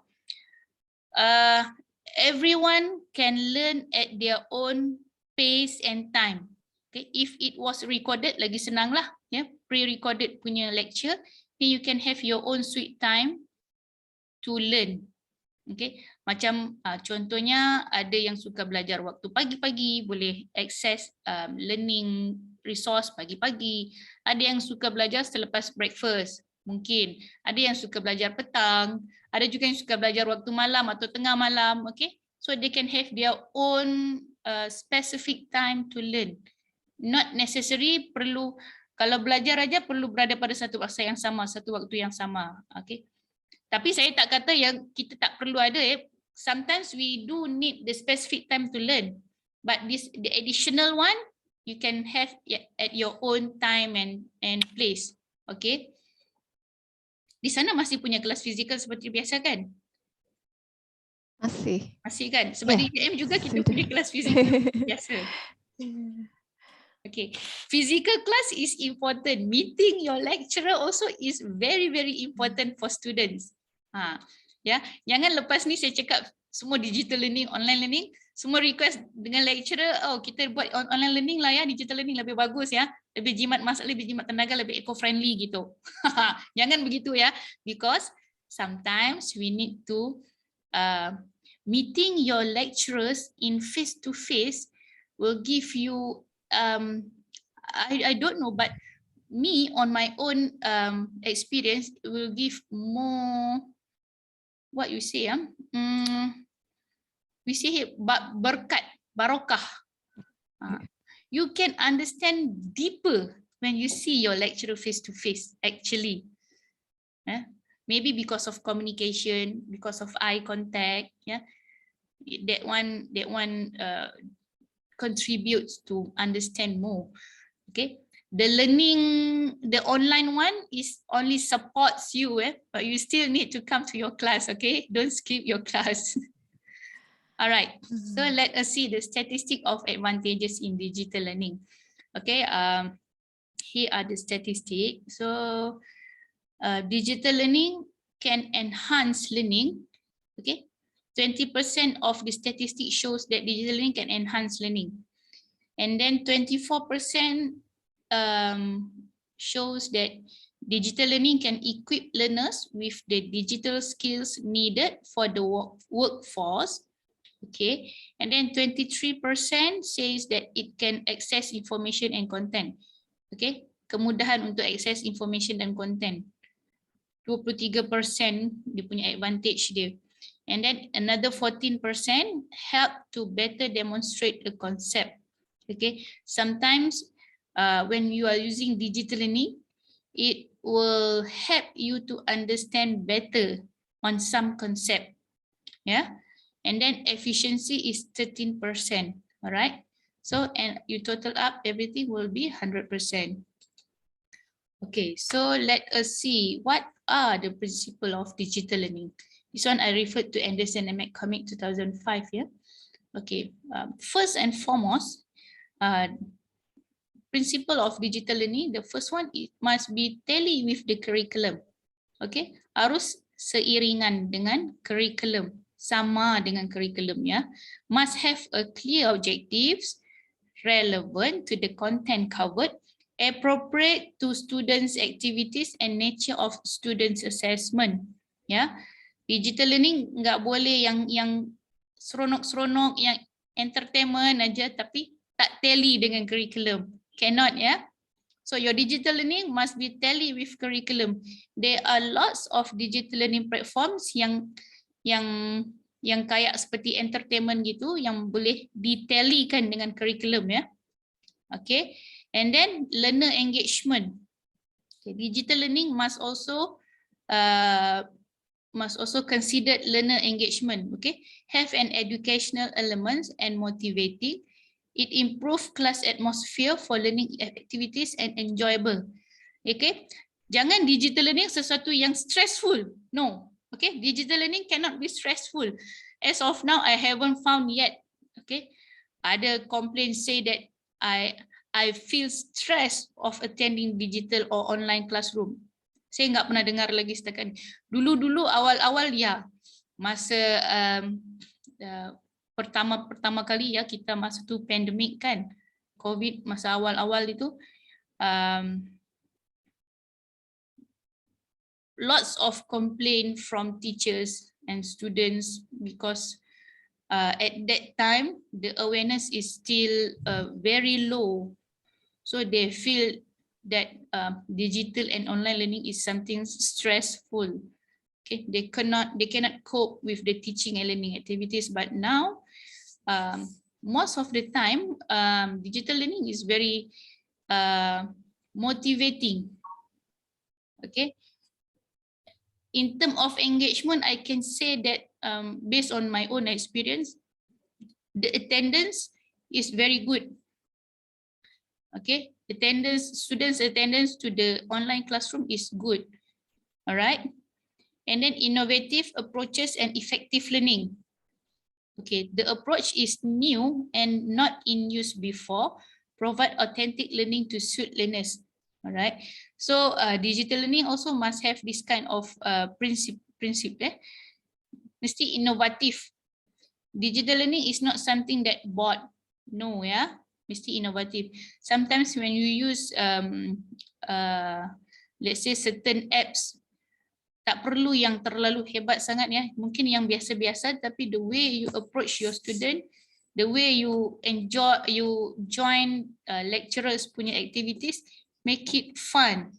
everyone can learn at their own pace and time. Okay, if it was recorded lagi senang lah, ya, pre-recorded punya lecture, then you can have your own sweet time to learn. Okay, macam contohnya ada yang suka belajar waktu pagi-pagi, boleh access learning resource pagi-pagi. Ada yang suka belajar selepas breakfast, mungkin. Ada yang suka belajar petang, ada juga yang suka belajar waktu malam atau tengah malam. Okay, so they can have their own specific time to learn. Not necessary perlu, kalau belajar aja perlu berada pada satu masa yang sama, satu waktu yang sama. Okay. Tapi saya tak kata yang kita tak perlu ada. Sometimes we do need the specific time to learn. But the additional one, you can have at your own time and place. Okay. Di sana masih punya kelas fizikal seperti biasa kan? Masih. Masih kan? Sebab di UM juga kita punya kelas fizikal biasa. Okay, physical class is important. Meeting your lecturer also is very, very important for students. Ya, jangan lepas ni saya cakap semua digital learning, online learning, semua request dengan lecturer, oh kita buat online learning lah ya, digital learning lebih bagus ya, lebih jimat masa, lebih jimat tenaga, lebih eco-friendly gitu. Jangan begitu ya, because sometimes we need to meeting your lecturers in face-to-face will give you I don't know, but me on my own experience will give more, what you say, we say berkat, barokah. You can understand deeper when you see your lecturer face to face actually. Maybe because of communication, because of eye contact, yeah. That one contributes to understand more. Okay, the learning, the online one is only supports you, but you still need to come to your class. Okay, don't skip your class. All right, so let us see the statistic of advantages in digital learning. Okay, here are the statistics. So digital learning can enhance learning. Okay, 20% of the statistic shows that digital learning can enhance learning. And then 24% shows that digital learning can equip learners with the digital skills needed for the workforce. Okay, and then 23% says that it can access information and content. Okay, kemudahan untuk access information dan content. 23% dia punya advantage dia. And then another 14% help to better demonstrate the concept. Okay, sometimes when you are using digital learning, it will help you to understand better on some concept. Yeah, and then efficiency is 13%. All right, so and you total up everything will be 100%. Okay, so let us see what are the principles of digital learning. This one I referred to Anderson and McCormick 2005. Yeah. Okay. First and foremost, principle of digital learning. The first one, it must be tally with the curriculum. Okay. Harus seiringan dengan curriculum, sama dengan curriculum ya. Must have a clear objectives, relevant to the content covered, appropriate to students' activities and nature of students' assessment. Ya. Digital learning nggak boleh yang seronok-seronok, yang entertainment aja tapi tak tally dengan curriculum. Cannot ya. So your digital learning must be tally with curriculum. There are lots of digital learning platforms yang kayak seperti entertainment gitu yang boleh ditally-kan dengan curriculum ya. Okay. And then learner engagement. Okay. Digital learning must also consider learner engagement. Okay, have an educational elements and motivating. It improve class atmosphere for learning activities and enjoyable. Okay, jangan digital learning sesuatu yang stressful. No. Okay, digital learning cannot be stressful. As of now, I haven't found yet. Okay, other complaints say that I feel stress of attending digital or online classroom. Saya nggak pernah dengar lagi setakat ni. Dulu awal-awal ya, masa pertama kali ya kita masa tu pandemik kan, COVID masa awal-awal itu, lots of complaint from teachers and students because at that time the awareness is still very low, so they feel that digital and online learning is something stressful. Okay, they cannot cope with the teaching and learning activities. But now most of the time digital learning is very motivating. Okay, in terms of engagement, I can say that based on my own experience, the attendance is very good. Okay, students' attendance to the online classroom is good. All right, and then innovative approaches and effective learning. Okay, the approach is new and not in use before, provide authentic learning to suit learners. All right, so digital learning also must have this kind of principle. Mesti inovatif. Digital learning is not something that bought. No, yeah, mesti inovatif. Sometimes when you use let's say certain apps, tak perlu yang terlalu hebat sangat ya. Mungkin yang biasa-biasa, tapi the way you approach your student, the way you join lecturers punya activities, make it fun.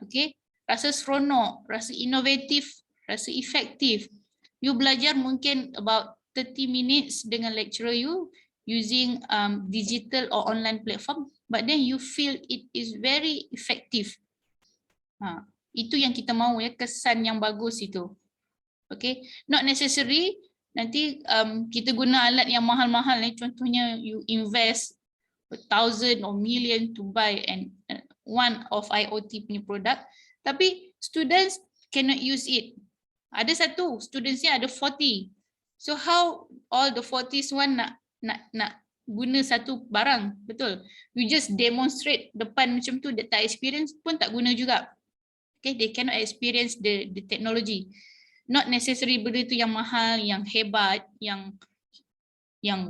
Okay, rasa seronok, rasa inovatif, rasa efektif. You belajar mungkin about 30 minutes dengan lecturer you using digital or online platform, but then you feel it is very effective. Itu yang kita mahu ya, kesan yang bagus itu. Okay, not necessary nanti kita guna alat yang mahal-mahal ni, contohnya you invest 1,000 or million to buy one of IoT punya product, tapi students cannot use it. Ada satu, studentsnya ada 40. So how all the 40s one nak guna satu barang, betul? You just demonstrate depan macam tu, dia tak experience pun tak guna juga. Okay, they cannot experience the technology. Not necessary benda itu yang mahal, yang hebat, yang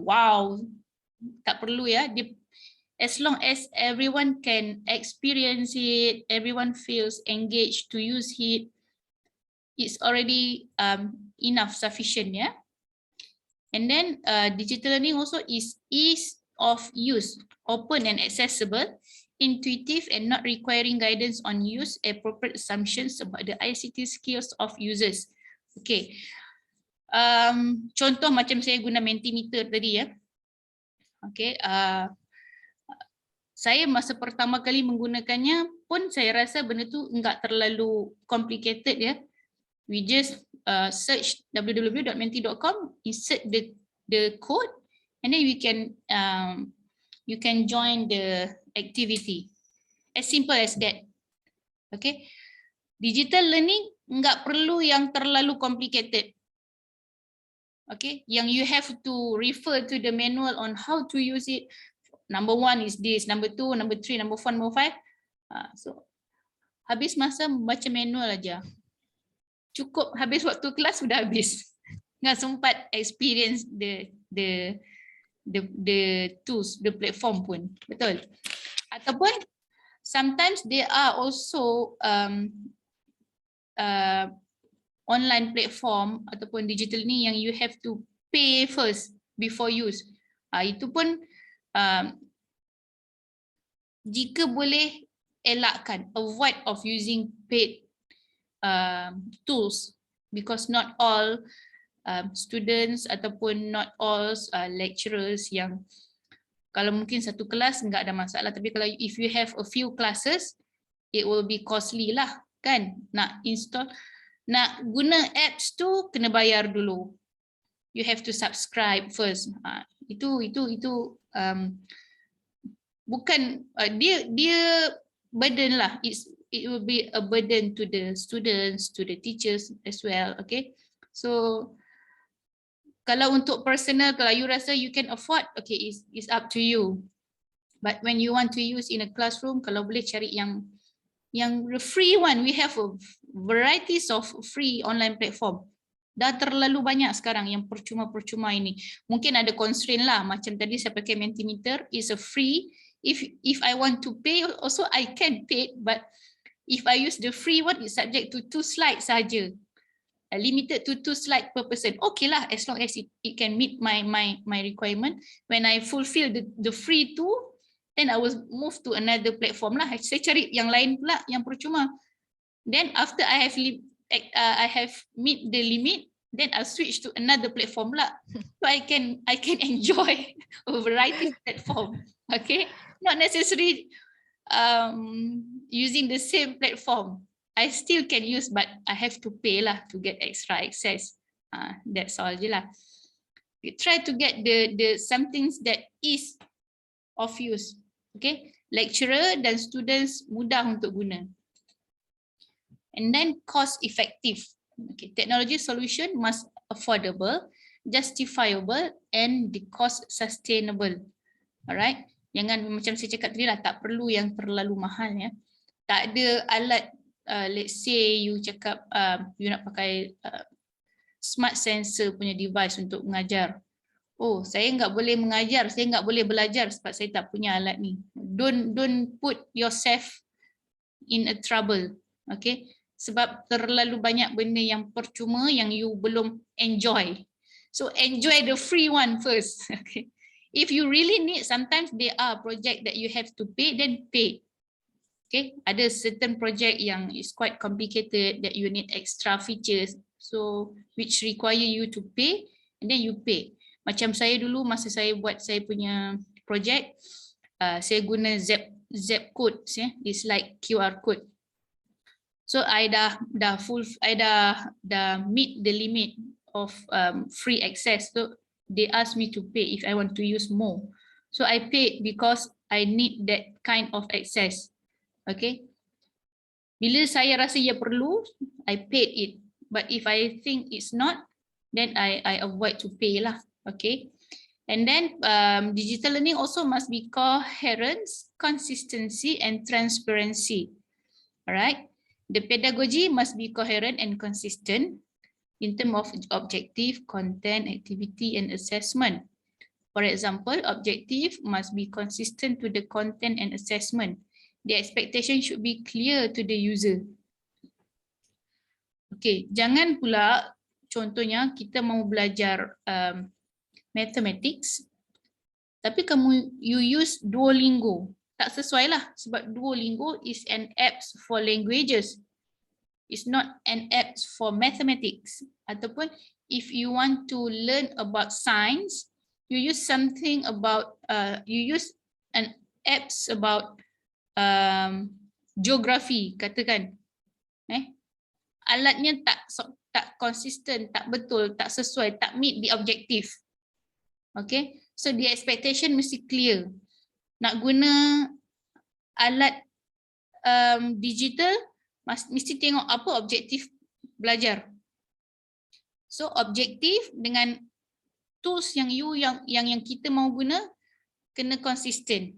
wow, tak perlu ya. As long as everyone can experience it, everyone feels engaged to use it, it's already enough, sufficient ya. And then digital learning also is ease of use, open and accessible, intuitive and not requiring guidance on use, appropriate assumptions about the ICT skills of users. Okay, contoh macam saya guna Mentimeter tadi ya. Okay, saya masa pertama kali menggunakannya pun saya rasa benda tu enggak terlalu complicated ya. We just search www.menti.com, insert the code, and then you can join the activity. As simple as that. Okay. Digital learning enggak perlu yang terlalu complicated. Okay, yang you have to refer to the manual on how to use it. Number 1 is this, number 2, number 3, number 4, number 5. So habis masa membaca manual aja. Cukup habis waktu kelas sudah habis. Nggak sempat experience the tools, the platform pun. Betul. Ataupun sometimes there are also online platform ataupun digital ni yang you have to pay first before use. Itu pun jika boleh elakkan, avoid of using paid tools, because not all students ataupun not all lecturers yang, kalau mungkin satu kelas enggak ada masalah, tapi kalau if you have a few classes, it will be costly lah kan. Nak install, nak guna apps tu kena bayar dulu. You have to subscribe first. Itu bukan dia burden lah. it will be a burden to the students, to the teachers as well. Okay, so kalau untuk personal, kalau you rasa you can afford, okay, it's up to you. But when you want to use in a classroom, kalau boleh cari yang free one. We have a varieties of free online platform. Dah terlalu banyak sekarang yang percuma-percuma ini. Mungkin ada constraint lah. Macam tadi saya pakai Mentimeter, is a free. If I want to pay, also I can pay. But if I use the free one, it's subject to 2 slides saja. Limited to 2 slides per person. Okay lah, as long as it can meet my requirement. When I fulfill the free two, then I will move to another platform lah. Saya cari yang lain pula, yang percuma. Then after I have meet the limit, then I'll switch to another platform lah. So I can enjoy a variety of platform. Okay, not necessarily using the same platform. I still can use, but I have to pay lah to get extra access. That's all je lah. You try to get the some things that is of use. Okay, lecturer dan students mudah untuk guna. And then cost effective. Okay, technology solution must affordable, justifiable, and the cost sustainable. Alright, jangan macam saya cakap tadi lah, tak perlu yang terlalu mahal ya. Tak ada alat, let's say you cakap you nak pakai smart sensor punya device untuk mengajar. Oh, saya nggak boleh mengajar, saya nggak boleh belajar sebab saya tak punya alat ni. Don't put yourself in a trouble, okay? Sebab terlalu banyak benda yang percuma yang you belum enjoy. So enjoy the free one first. Okay. If you really need, sometimes there are project that you have to pay, then pay. Okay, ada certain project yang is quite complicated that you need extra features, so which require you to pay, and then you pay. Macam saya dulu masa saya buat saya punya project, saya guna zip code, it's like QR code. So I dah meet the limit of free access. So they asked me to pay if I want to use more. So I paid because I need that kind of access. Okay. Bila saya rasa ia perlu, I paid it. But if I think it's not, then I avoid to pay lah. Okay. And then digital learning also must be coherence, consistency, and transparency. Alright. The pedagogy must be coherent and consistent in terms of objective, content, activity, and assessment. For example, objective must be consistent to the content and assessment. The expectation should be clear to the user. Okay, jangan pula contohnya kita mau belajar mathematics, tapi you use Duolingo. Tak sesuai lah sebab Duolingo is an app for languages. It's not an app for mathematics. Ataupun if you want to learn about science, you use something about, you use an apps about geography, katakan. Alatnya tak konsisten, tak betul, tak sesuai, tak meet the objective. Okay, so the expectation mesti clear. Nak guna alat digital, mesti tengok apa objektif belajar. So objektif dengan tools yang kita mau guna kena konsisten.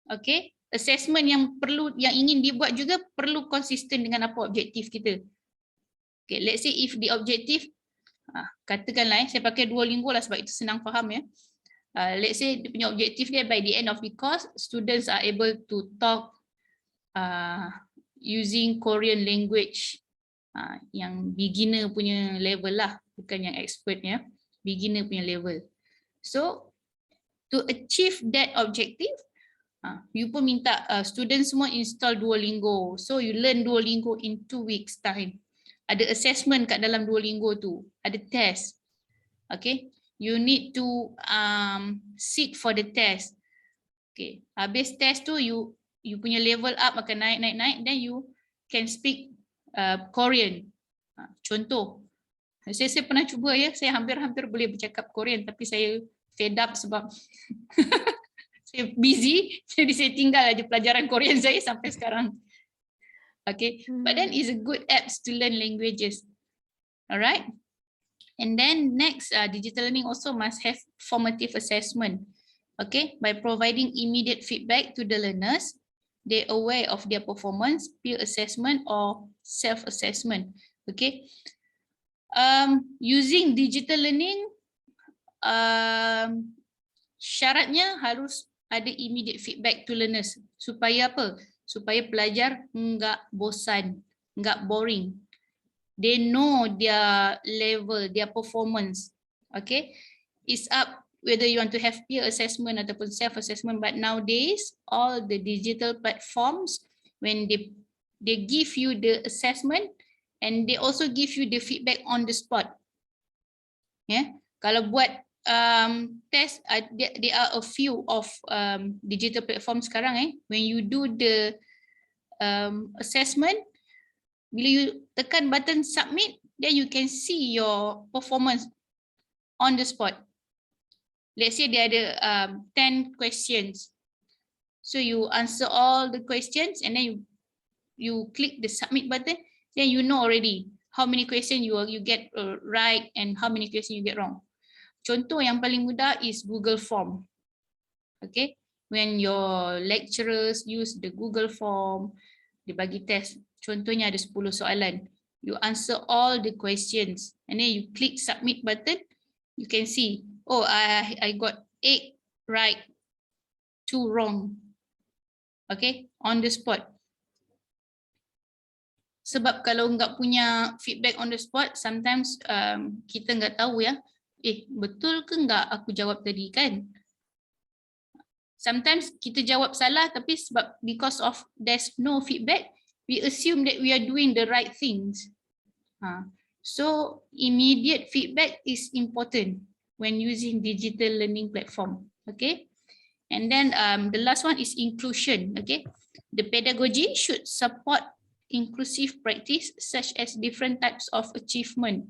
Okay, assessment yang ingin dibuat juga perlu konsisten dengan apa objektif kita. Okay, let's say if the objective, katakanlah saya pakai Duolingo lah sebab itu senang faham ya. Let's say dia punya objektif dia by the end of the course, students are able to talk using Korean language, yang beginner punya level lah, bukan yang expertnya, beginner punya level. So to achieve that objective, you pun minta students semua install Duolingo. So you learn Duolingo in 2 weeks time. Ada assessment kat dalam Duolingo tu, ada test. Okay, you need to sit for the test. Okay, habis test tu you punya level up akan naik, then you can speak Korean. Contoh, saya pernah cuba ya, saya hampir boleh bercakap Korean tapi saya fed up sebab saya busy, jadi saya tinggal aja pelajaran Korean saya sampai sekarang. Okay, but then it's a good apps to learn languages. All right. And then next, digital learning also must have formative assessment. Okay, by providing immediate feedback to the learners, they're aware of their performance, peer assessment, or self-assessment. Okay, using digital learning, syaratnya harus ada immediate feedback to learners. Supaya apa? Supaya pelajar enggak bosan, enggak boring. They know their level, their performance. Okay, it's up whether you want to have peer assessment ataupun self-assessment. But nowadays, all the digital platforms, when they give you the assessment and they also give you the feedback on the spot. Yeah, kalau buat test, there are a few of digital platform sekarang. When you do the assessment, bila you tekan button submit, then you can see your performance on the spot. Let's say there are 10 questions. So you answer all the questions and then you click the submit button, then you know already how many questions you get right and how many questions you get wrong. Contoh yang paling mudah is Google Form. Okay, when your lecturers use the Google Form, dia bagi test. Contohnya ada 10 soalan. You answer all the questions and then you click submit button, you can see, oh, I got 8 right, 2 wrong. Okay, on the spot. Sebab kalau nggak punya feedback on the spot, sometimes kita nggak tahu ya, betul ke nggak aku jawab tadi kan? Sometimes kita jawab salah tapi sebab because of there's no feedback, we assume that we are doing the right things. So immediate feedback is important when using digital learning platform. Okay, and then the last one is inclusion. Okay, the pedagogy should support inclusive practice such as different types of achievement,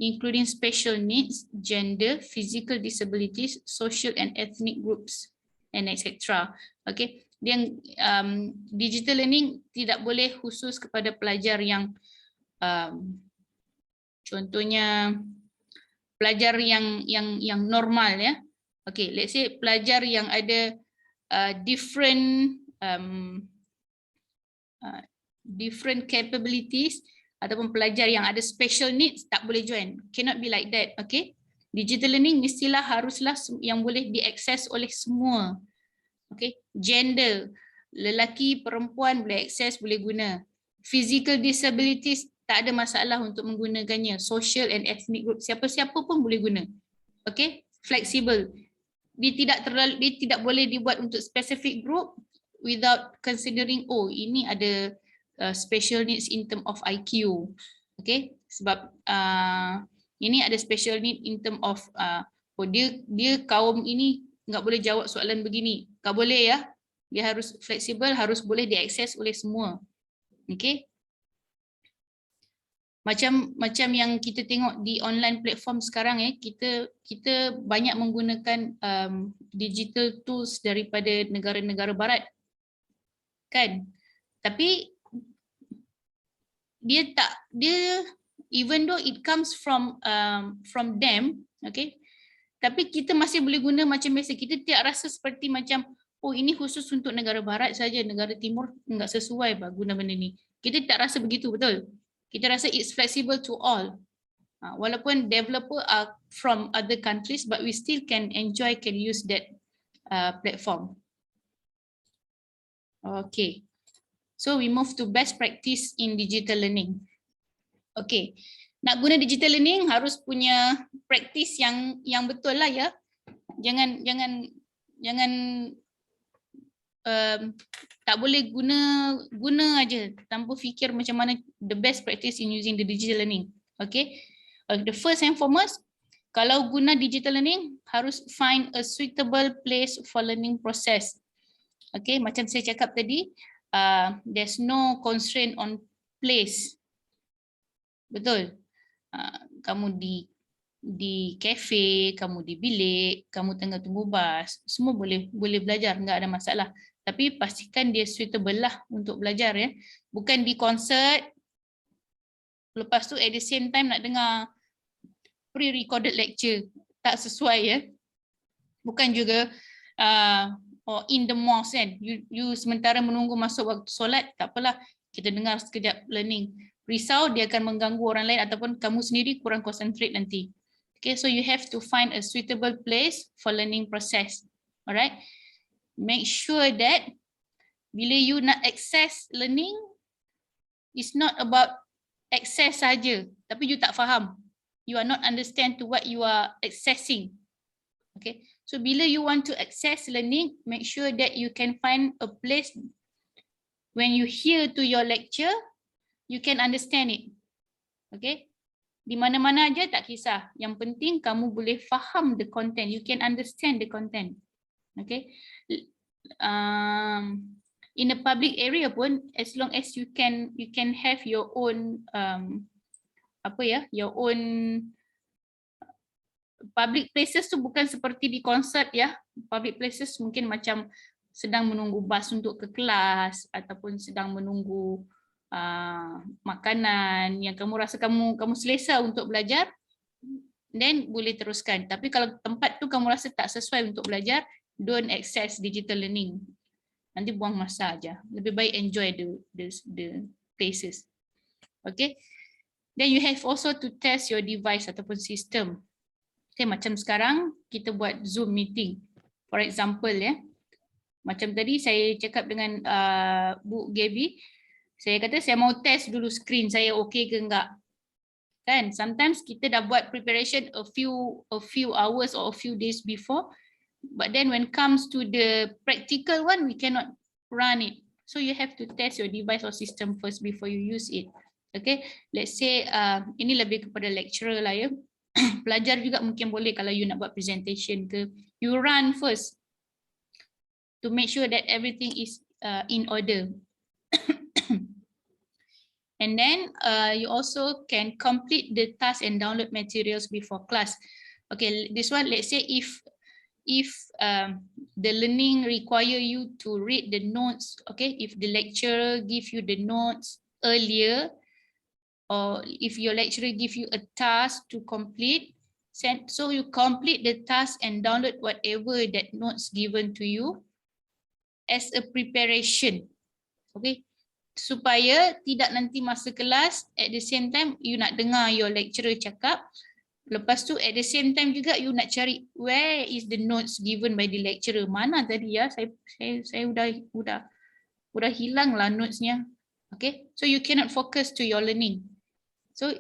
including special needs, gender, physical disabilities, social and ethnic groups, and etc. Okay, then digital learning tidak boleh khusus kepada pelajar yang contohnya pelajar yang normal ya. Okay, let's say pelajar yang ada different capabilities ataupun pelajar yang ada special needs tak boleh join. Cannot be like that. Okay, digital learning mestilah haruslah yang boleh diakses oleh semua. Okay, gender, lelaki, perempuan boleh akses, boleh guna. Physical disabilities tak ada masalah untuk menggunakannya. Social and ethnic group, siapa-siapa pun boleh guna. Okay, flexible. Dia tidak boleh dibuat untuk specific group without considering, oh ini ada special needs in term of IQ. Okay, sebab ini ada special need in term of dia kaum ini nggak boleh jawab soalan begini. Tak boleh ya. Dia harus fleksibel, harus boleh diakses oleh semua. Okay. Macam yang kita tengok di online platform sekarang kita banyak menggunakan digital tools daripada negara-negara barat. Kan? Tapi dia even though it comes from them, okay? Tapi kita masih boleh guna macam biasa. Kita tidak rasa seperti macam, oh ini khusus untuk negara barat saja, negara timur enggak sesuai guna benda ni. Kita tak rasa begitu, betul? Kita rasa it's flexible to all. Walaupun developer are from other countries, but we still can use that platform. Okay. So we move to best practice in digital learning. Okay. Nak guna digital learning harus punya praktis yang betul lah ya. Jangan tak boleh guna aja tanpa fikir macam mana the best practice in using the digital learning. Okay. The first and foremost, kalau guna digital learning harus find a suitable place for learning process. Okay, macam saya cakap tadi, there's no constraint on place. Betul. Kamu di kafe, kamu di bilik, kamu tengah tunggu bas, semua boleh belajar, enggak ada masalah. Tapi pastikan dia suitable lah untuk belajar ya. Bukan di konsert, lepas tu at the same time nak dengar pre-recorded lecture. Tak sesuai ya. Bukan juga or in the mosque kan. You sementara menunggu masuk waktu solat, tak apalah, kita dengar sekejap learning. Risau dia akan mengganggu orang lain ataupun kamu sendiri kurang concentrate nanti. Okay, so you have to find a suitable place for learning process. Alright. Make sure that bila you nak access learning, it's not about access saja, tapi you tak faham. You are not understand to what you are accessing. Okay, so bila you want to access learning, make sure that you can find a place when you hear to your lecture, you can understand it. Okay, di mana-mana aja tak kisah. Yang penting kamu boleh faham the content. You can understand the content. Okay, in a public area pun, as long as you can have your own your own public places tu bukan seperti di konsert ya. Public places mungkin macam sedang menunggu bas untuk ke kelas ataupun sedang menunggu makanan yang kamu rasa kamu selesa untuk belajar, then boleh teruskan. Tapi kalau tempat tu kamu rasa tak sesuai untuk belajar, don't access digital learning. Nanti buang masa aja. Lebih baik enjoy the places. Okay. Then you have also to test your device ataupun sistem. Okay, macam sekarang kita buat Zoom meeting. For example ya. Macam tadi saya cakap dengan Bu Gaby, saya kata saya mau test dulu screen saya okey ke enggak. Kan? Sometimes kita dah buat preparation a few hours or a few days before, but then when comes to the practical one, we cannot run it. So you have to test your device or system first before you use it. Okay, let's say ini lebih kepada lecturer lah ya. Pelajar juga mungkin boleh kalau you nak buat presentation ke, you run first to make sure that everything is in order. And then you also can complete the task and download materials before class. Okay, this one, let's say if the learning require you to read the notes, okay, if the lecturer give you the notes earlier, or if your lecturer give you a task to complete, so you complete the task and download whatever that notes given to you as a preparation. Okay, supaya tidak nanti masa kelas at the same time you nak dengar your lecturer cakap, lepas tu at the same time juga you nak cari where is the notes given by the lecturer. Mana tadi ya, saya udah hilang lah notesnya. Okay, so you cannot focus to your learning. So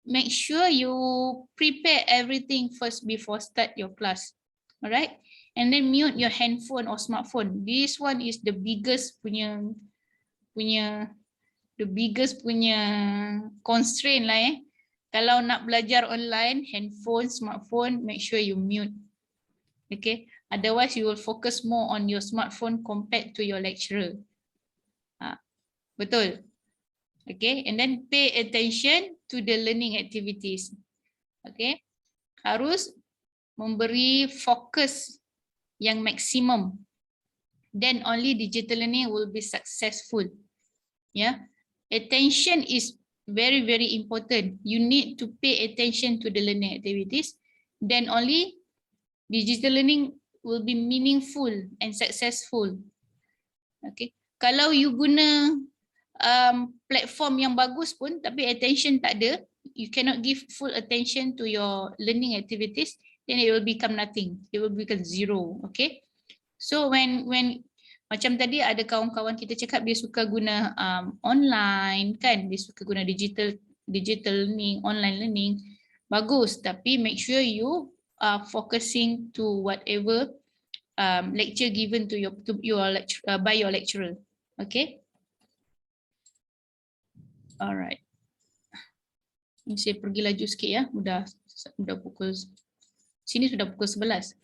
make sure you prepare everything first before start your class. Alright, and then mute your handphone or smartphone. This one is the biggest punya constraint lah eh. Kalau nak belajar online, handphone, smartphone, make sure you mute. Okay, otherwise you will focus more on your smartphone compared to your lecturer. Betul. Okay, and then pay attention to the learning activities. Okay, harus memberi fokus yang maksimum. Then only digital learning will be successful. Yeah, attention is very, very important. You need to pay attention to the learning activities. Then only digital learning will be meaningful and successful. Okay, kalau you guna platform yang bagus pun tapi attention tak ada, you cannot give full attention to your learning activities, then it will become nothing. It will become zero. Okay, so when macam tadi ada kawan-kawan kita cakap dia suka guna online kan, dia suka guna digital learning, online learning, bagus, tapi make sure you are focusing to whatever lecture given to by your lecturer. Okay. Alright. Ini saya pergi laju sikit ya. Sudah pukul sini sudah pukul 11.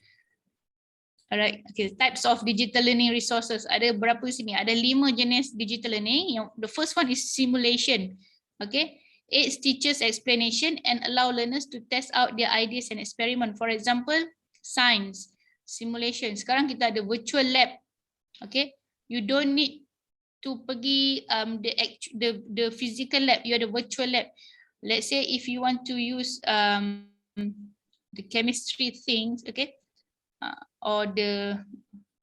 Alright. Okay. Types of digital learning resources. Ada berapa sini? Ada 5 jenis digital learning. The first one is simulation. Okay. Aids teachers explanation and allow learners to test out their ideas and experiment. For example, science simulation. Sekarang kita ada virtual lab. Okay, you don't need to pergi the physical lab, you are the virtual lab. Let's say if you want to use the chemistry things, okay, or the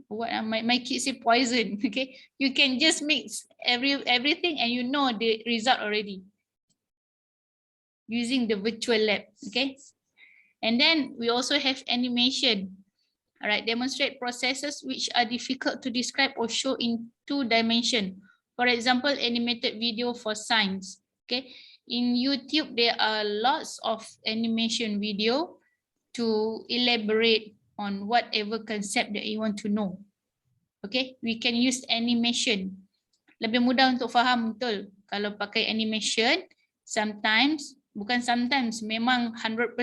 what my kids say poison, okay, you can just mix everything and you know the result already using the virtual lab. Okay, and then we also have animation. All right, demonstrate processes which are difficult to describe or show in 2 dimensions. For example, animated video for science. Okay, in YouTube there are lots of animation video to elaborate on whatever concept that you want to know. Okay, we can use animation. Lebih mudah untuk faham, betul. Kalau pakai animation, sometimes, bukan sometimes, memang 100%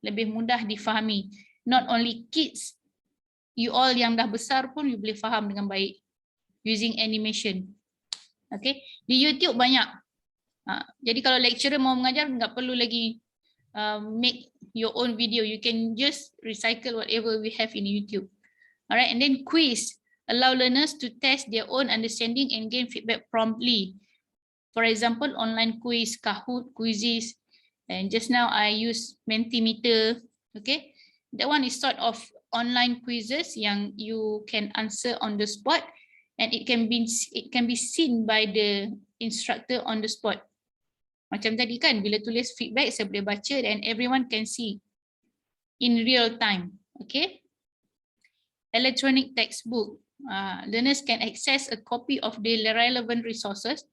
lebih mudah difahami. Not only kids, you all yang dah besar pun you boleh faham dengan baik using animation. Okay, di YouTube banyak. Jadi kalau lecturer mau mengajar, nggak perlu lagi make your own video. You can just recycle whatever we have in YouTube. Alright, and then quiz. Allow learners to test their own understanding and gain feedback promptly. For example, online quiz, Kahoot, quizzes, and just now I use Mentimeter. Okay, that one is sort of online quizzes yang you can answer on the spot, and it can be seen by the instructor on the spot. Macam tadi kan, bila tulis feedback saya boleh baca and everyone can see in real time. Okay, electronic textbook. Learners can access a copy of the relevant resources.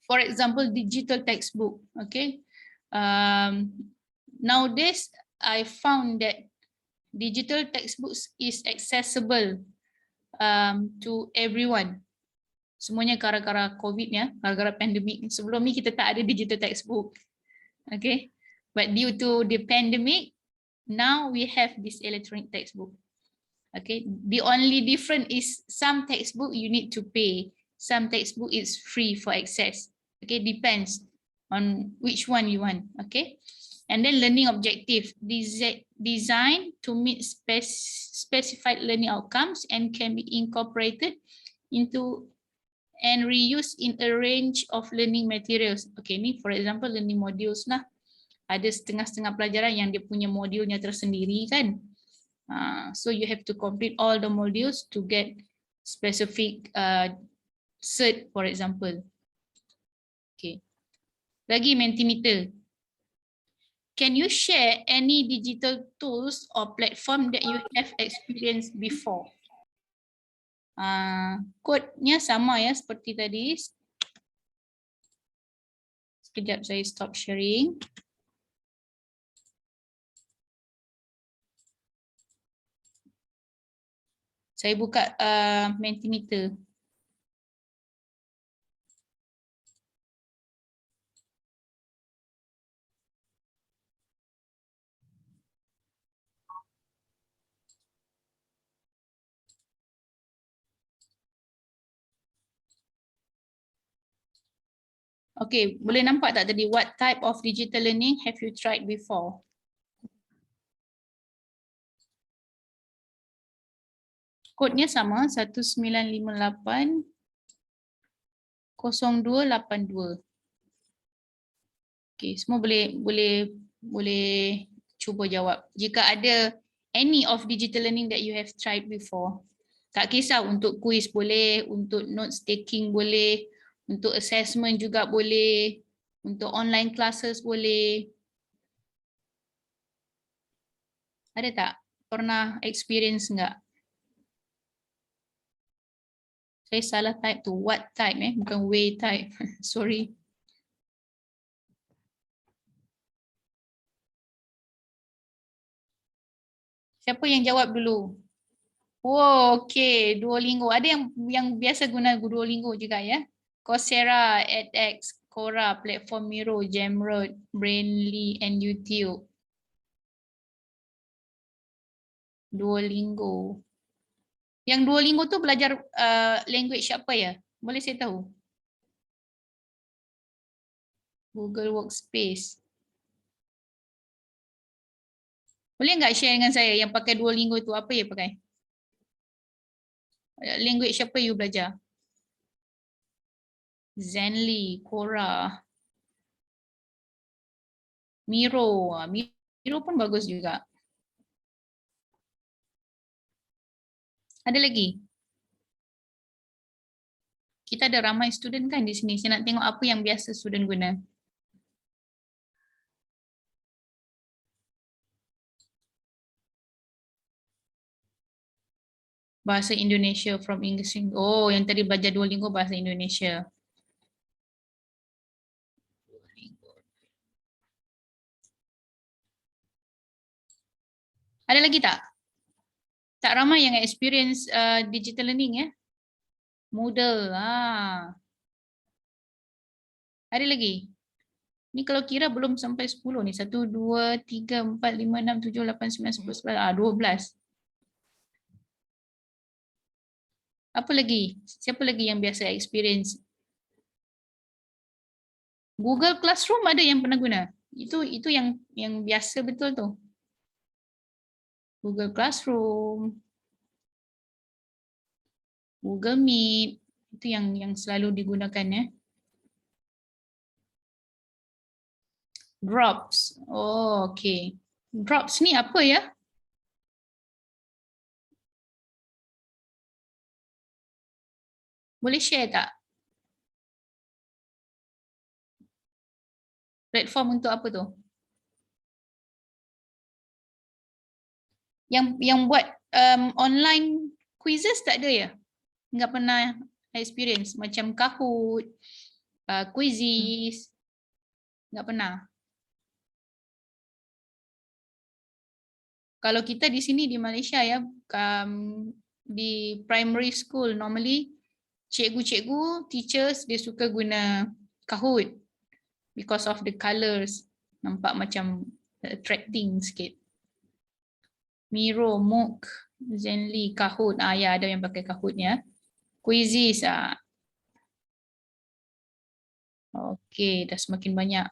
For example, digital textbook. Okay, nowadays I found that digital textbooks is accessible to everyone. Semuanya gara-gara COVID ya, gara-gara pandemic. Sebelum ni kita tak ada digital textbook. Okay, but due to the pandemic, now we have this electronic textbook. Okay, the only difference is some textbook you need to pay, some textbook is free for access. Okay, depends on which one you want. Okay, and then learning objective, designed to meet specified learning outcomes and can be incorporated into and reused in a range of learning materials. Okay, ni for example learning modules lah. Ada setengah-setengah pelajaran yang dia punya modulnya tersendiri kan. So you have to complete all the modules to get specific cert, for example. Okay. Lagi Mentimeter. Can you share any digital tools or platform that you have experienced before? Kodenya sama ya seperti tadi. Sekejap saya stop sharing. Saya buka Mentimeter. Okay, boleh nampak tak tadi what type of digital learning have you tried before? Kodenya sama 1958 0282. Okay, semua boleh cuba jawab. Jika ada any of digital learning that you have tried before. Tak kisah untuk quiz boleh, untuk notes taking boleh, untuk assessment juga boleh, untuk online classes boleh. Ada tak? Pernah experience enggak? Saya salah type tu, what type bukan way type. Sorry. Siapa yang jawab dulu? Oh, okay, Duolingo. Ada yang biasa guna Duolingo juga ya? Coursera, edX, Quora, Platform Miro, Jamroad, Brainly, and YouTube. Duolingo. Yang Duolingo tu belajar language apa ya? Boleh saya tahu? Google Workspace. Boleh nggak share dengan saya yang pakai Duolingo itu apa ya pakai? Language apa you belajar? Zenly, Quora, Miro. Miro pun bagus juga. Ada lagi? Kita ada ramai student kan di sini. Saya nak tengok apa yang biasa student guna. Bahasa Indonesia from English. Oh, yang tadi belajar Duolingo bahasa Indonesia. Ada lagi tak? Tak ramai yang experience digital learning ya? Moodle. Ada lagi? Ni kalau kira belum sampai 10 ni. 1, 2, 3, 4, 5, 6, 7, 8, 9, 10, 11. 12. Apa lagi? Siapa lagi yang biasa experience? Google Classroom ada yang pernah guna? Itu yang biasa betul tu. Google Classroom, Google Meet, itu yang selalu digunakan ya. Drops. Oh, okay. Drops ni apa ya? Boleh share tak? Platform untuk apa tu? Yang buat online quizzes tak ada ya? Enggak pernah experience macam Kahoot, quizzes. Enggak pernah. Kalau kita di sini di Malaysia ya, di primary school normally cikgu-cikgu, teachers dia suka guna Kahoot because of the colours, nampak macam attracting sikit. Miro, MOOC, Zenly, Kahoot. Ya ada yang pakai Kahoot ya. Quizzes. Okey, dah semakin banyak.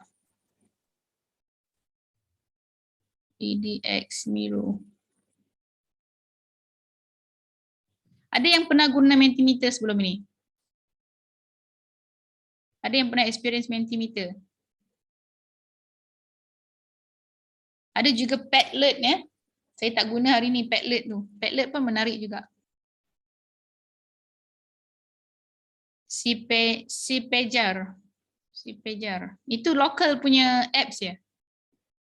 EDX, Miro. Ada yang pernah guna Mentimeter sebelum ini? Ada yang pernah experience Mentimeter? Ada juga Padlet ya. Saya tak guna hari ni Padlet tu. Padlet pun menarik juga. S.Psi. Itu local punya apps ya?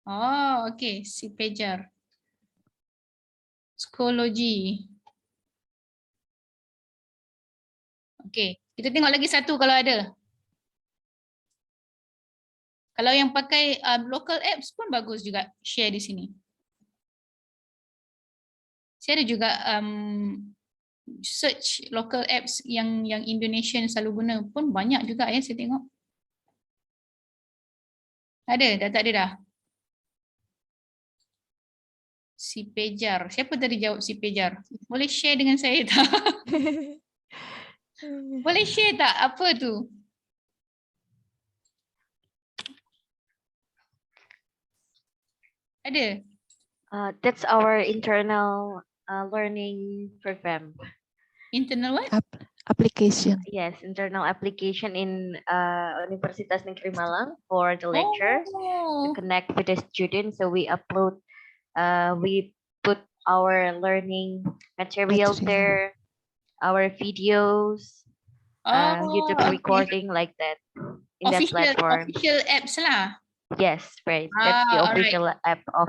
Oh, okay. S.Psi. Psikologi. Okay. Kita tengok lagi satu kalau ada. Kalau yang pakai local apps pun bagus juga share di sini. Saya ada juga search local apps yang Indonesian selalu guna pun banyak juga ya saya tengok. Ada? Dah tak ada dah? S.Psi. Siapa tadi jawab S.Psi? Boleh share dengan saya tak? Boleh share tak? Apa tu? Ada? That's our internal learning program. Internal what? Application. Yes, internal application in Universitas Negeri Malang for the lectures to connect with the students. So we upload, we put our learning materials there, our videos, YouTube recording like that in that platform. Official apps lah. Yes, right. That's the official app of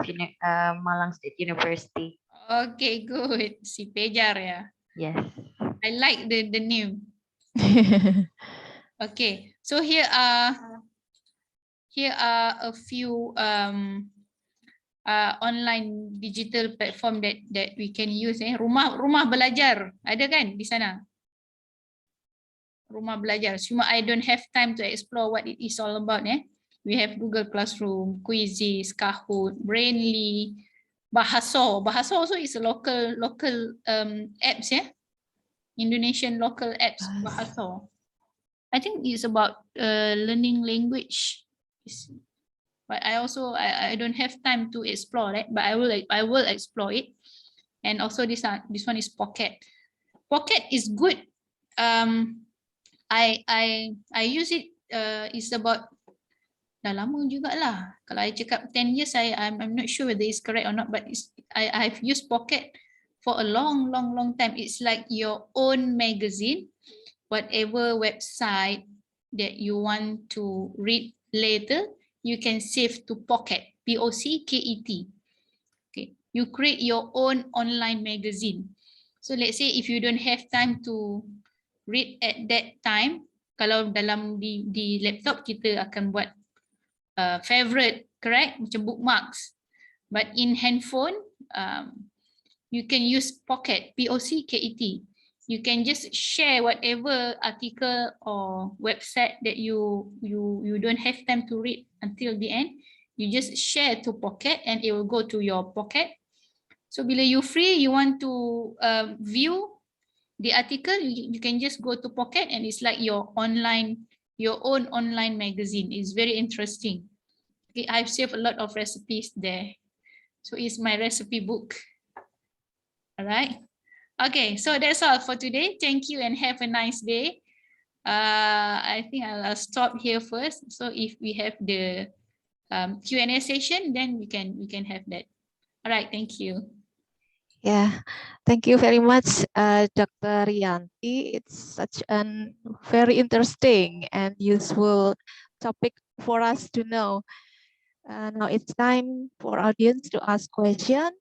Malang State University. Okay, good. S.Psi ya. Yes. I like the name. Okay, so here are a few online digital platform that we can use. Rumah belajar ada kan di sana? Rumah belajar. Cuma I don't have time to explore what it is all about. We have Google Classroom, Quizzes, Kahoot, Brainly, Bahaso. Bahaso also is a local apps ya. Indonesian local apps, Bahaso. I think it's about learning language. But I don't have time to explore that. But I will explore it. And also this one is Pocket. Pocket is good. I use it. It's about dah lama jugalah. Kalau I cakap 10 years, I'm not sure whether it's correct or not, but I've used Pocket for a long time. It's like your own magazine. Whatever website that you want to read later, you can save to Pocket, Pocket. Okay, you create your own online magazine. So let's say if you don't have time to read at that time, kalau dalam di laptop kita akan buat favorite, correct? Macam bookmarks. But in handphone, you can use Pocket, Pocket. You can just share whatever article or website that you don't have time to read until the end. You just share to Pocket and it will go to your Pocket. So bila you free, you want to view the article, you can just go to Pocket and it's like your own online magazine. It's very interesting. Okay, I've saved a lot of recipes there. So it's my recipe book. All right. Okay, so that's all for today. Thank you and have a nice day. I think I'll stop here first. So if we have the Q&A session, then we can have that. All right, thank you. Yeah, thank you very much, Dr. Rianti. It's such a very interesting and useful topic for us to know. Now it's time for audience to ask question.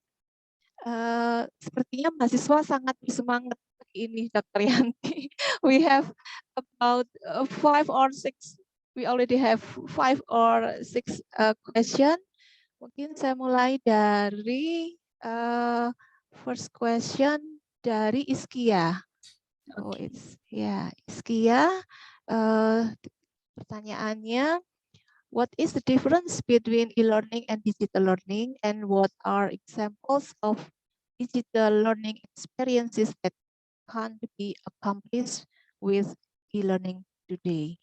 Sepertinya mahasiswa sangat bersemangat ini, Dr. Rianti. We have about 5 or 6. We already have 5 or 6 question. Mungkin saya mulai dari first question dari Iskia. Oh, it's Iskia. Pertanyaannya, what is the difference between e-learning and digital learning, and what are examples of digital learning experiences that can't be accomplished with e-learning today?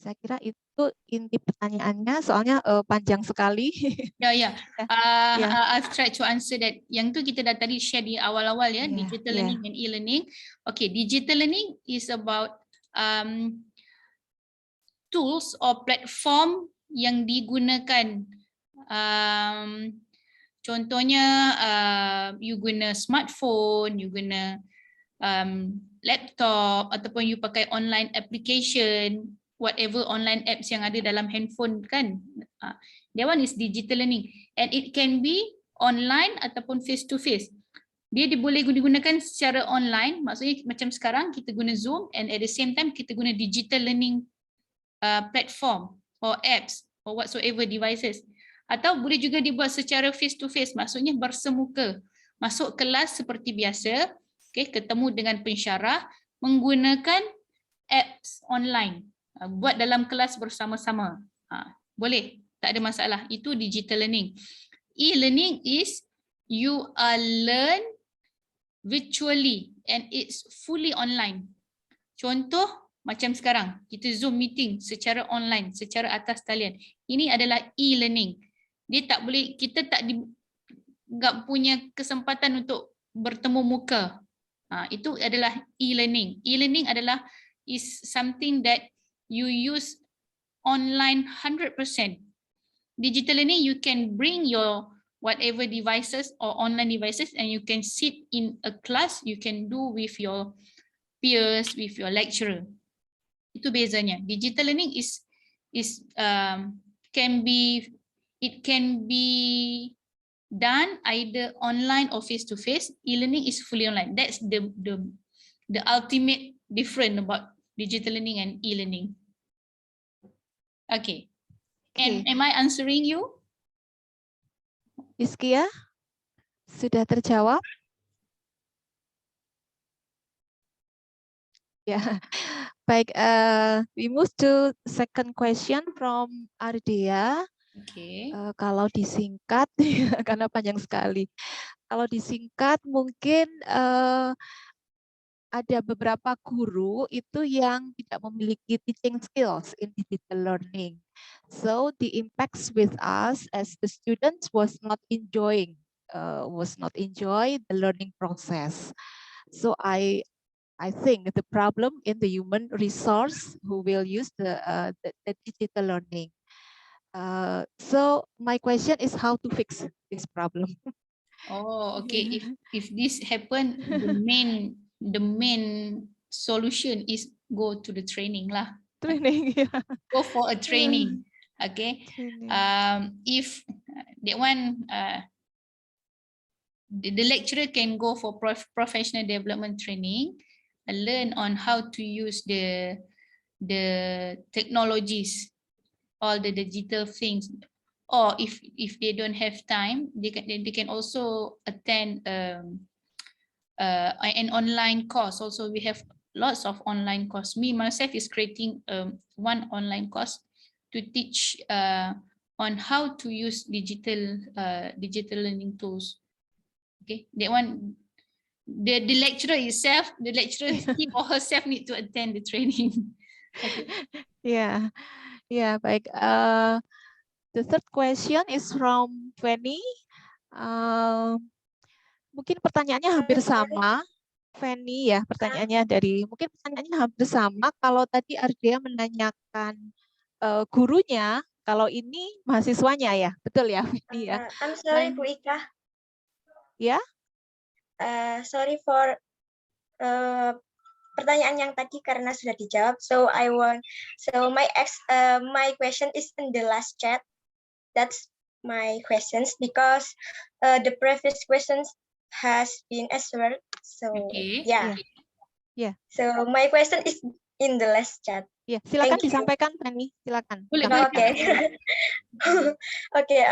Saya kira itu inti pertanyaannya, soalnya panjang sekali. Yeah. I've tried to answer that. Yang tu kita dah tadi share di awal-awal ya, digital learning and e-learning. Okay, digital learning is about tools or platform yang digunakan. Contohnya you guna smartphone, you guna laptop, ataupun you pakai online application, whatever online apps yang ada dalam handphone kan. That one is digital learning and it can be online ataupun face to face. Dia boleh digunakan secara online, maksudnya macam sekarang kita guna Zoom, and at the same time kita guna digital learning platform or apps or whatsoever devices. Atau boleh juga dibuat secara face to face, maksudnya bersemuka. Masuk kelas seperti biasa, okay, ketemu dengan pensyarah menggunakan apps online. Buat dalam kelas bersama-sama. Boleh, tak ada masalah. Itu digital learning. E-learning is you learn virtually and it's fully online. Contoh macam sekarang, kita Zoom meeting secara online, secara atas talian. Ini adalah e-learning. Dia tak boleh, kita tak punya kesempatan untuk bertemu muka. Itu adalah e-learning. E-learning adalah is something that you use online 100%. Digital learning, you can bring your whatever devices or online devices and you can sit in a class, you can do with your peers, with your lecturer. Itu bezanya. Digital learning can be done either online or face to face. E-learning is fully online. That's the ultimate difference about digital learning and e-learning. Okay. And am I answering you? Iskia, sudah terjawab? Ya, baik. We move to second question from Ardea. Okay. Kalau disingkat, karena panjang sekali. Kalau disingkat, mungkin ada beberapa guru itu yang tidak memiliki teaching skills in digital learning. So the impacts with us as the students was not enjoy the learning process. So I I think the problem in the human resource who will use the digital learning. So my question is how to fix this problem. Oh, okay. If this happen, the main solution is go to the training lah. Training, yeah. Go for a training. Okay. Training. If that one the lecturer can go for professional development training and learn on how to use the technologies, all the digital things. Or if they don't have time, they can also attend an online course. Also, we have lots of online course. Me myself is creating one online course to teach on how to use digital learning tools. Okay, that one, the lecturer itself, the lecturer he or herself need to attend the training. Okay. Yeah, yeah. Baik. The third question is from Fanny. Mungkin pertanyaannya hampir sama, Fanny ya. Pertanyaannya mungkin pertanyaannya hampir sama. Kalau tadi Ardea menanyakan gurunya, kalau ini mahasiswanya ya, betul ya, Fanny ya. I'm sorry, Bu Ika. Ya. Sorry for pertanyaan yang tadi karena sudah dijawab. So my question is in the last chat. That's my questions because the previous questions has been answered. So yeah. So my question is in the last chat. Ya, silakan disampaikan, Fanny. Silakan. Okay. Okay.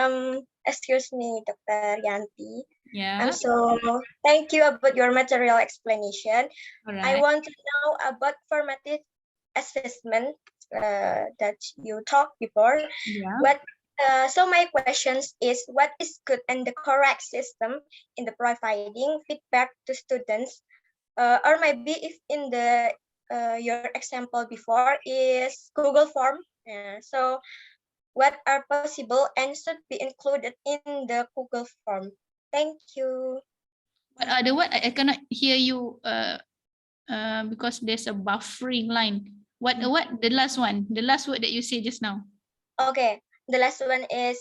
Excuse me, Dr. Yanti. Yeah. So thank you about your material explanation. Right. I want to know about formative assessment that you talked before. Yeah. So my questions is what is good and the correct system in the providing feedback to students, or maybe if in the your example before is Google Form. So what are possible and should be included in the Google Form? Thank you. What are the what? I cannot hear you because there's a buffering line. What the last one? The last word that you say just now. Okay, the last one is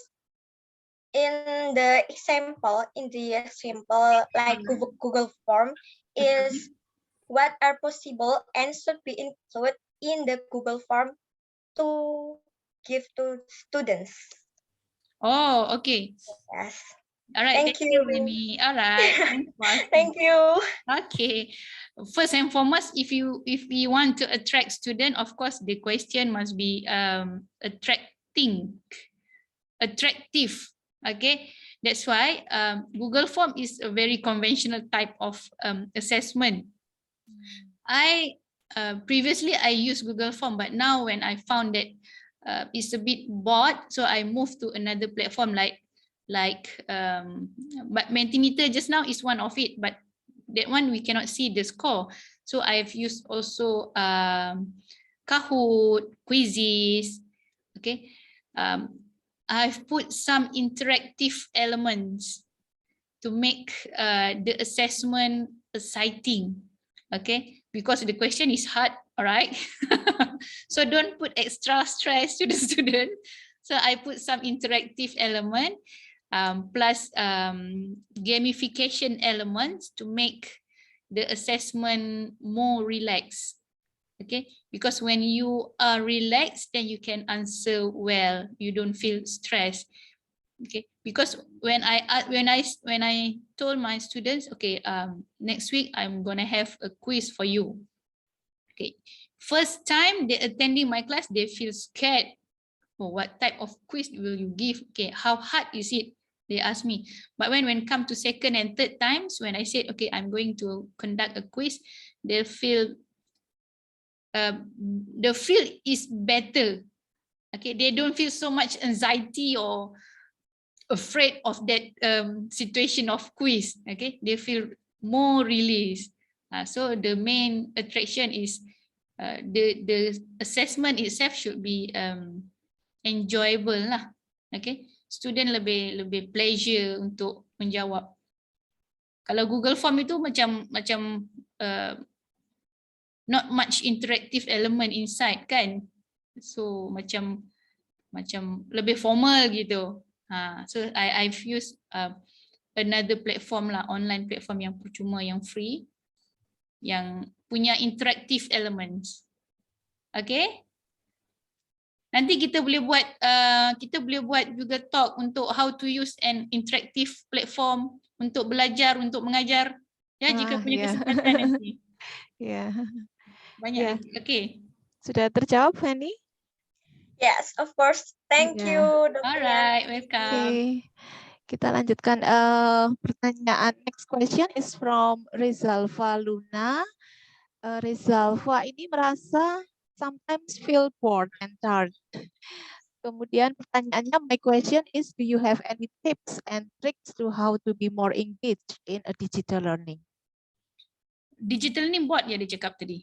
in the example like Google Form is what are possible and should be included in the Google Form to give to students. Oh, okay. Yes. All right. Thank you, Mimi. All right. Thank you. Okay. First and foremost, if we want to attract student, of course, the question must be attractive. Okay. That's why Google Form is a very conventional type of assessment. Previously I used Google Form, but now when I found that it's a bit bored, so I moved to another platform but Mentimeter just now is one of it, but that one we cannot see the score. So I've used also Kahoot, Quizzes. Okay, I've put some interactive elements to make the assessment exciting. Okay, because the question is hard, all right? So don't put extra stress to the student. So I put some interactive element plus gamification elements to make the assessment more relaxed. Okay, because when you are relaxed, then you can answer well. You don't feel stressed. Okay, because when I told my students, okay, next week I'm gonna have a quiz for you. Okay, first time they attending my class, they feel scared. Oh, what type of quiz will you give? Okay, how hard is it? They ask me. But when come to second and third times, when I said, okay, I'm going to conduct a quiz, they feel the feel is better. Okay, they don't feel so much anxiety or afraid of that situation of quiz. Okay, they feel more released. So the main attraction is the assessment itself should be enjoyable lah. Okay, student lebih pleasure untuk menjawab. Kalau Google Form itu macam not much interactive element inside kan. So macam lebih formal gitu. So I've used another platform lah, online platform yang percuma, yang free, yang punya interactive elements. Okay. Nanti kita boleh buat juga talk untuk how to use an interactive platform untuk belajar, untuk mengajar. Ya, jika punya kesempatan nanti. Ya. Banyak lagi. Okay. Sudah terjawab, Fanny? Yes, of course. Thank you, Dr. Alright, Yanti. welcome. Kita lanjutkan pertanyaan. Next question is from Rizalva Luna. Rizalva ini merasa sometimes feel bored and tired. Kemudian pertanyaannya, my question is, do you have any tips and tricks to how to be more engaged in a digital learning? Digital ni buat ya dia cakap tadi.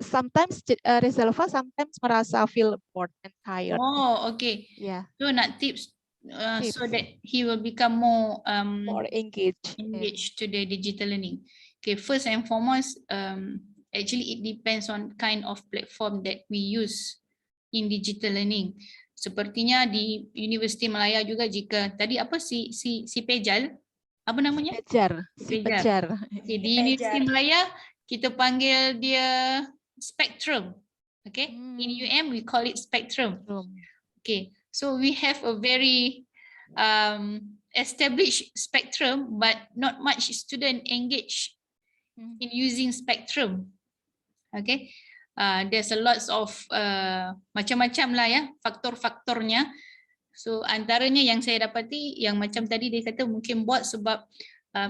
Sometimes Rizalva sometimes merasa feel bored and tired. Oh, okay. Yeah. So nak tips so that he will become more engaged to the digital learning. Okay, first and foremost, actually it depends on kind of platform that we use in digital learning. Sepertinya di Universiti Malaya juga, jika tadi apa si Pejal, apa namanya? Pejar. Okay, di Universiti Malaya kita panggil dia Spectrum. Okay, in UM we call it Spectrum. Okay, so we have a very established Spectrum, but not much student engaged in using Spectrum. Okay, there's a lots of macam-macam lah ya faktor-faktornya. So antaranya yang saya dapati, yang macam tadi dia kata mungkin buat sebab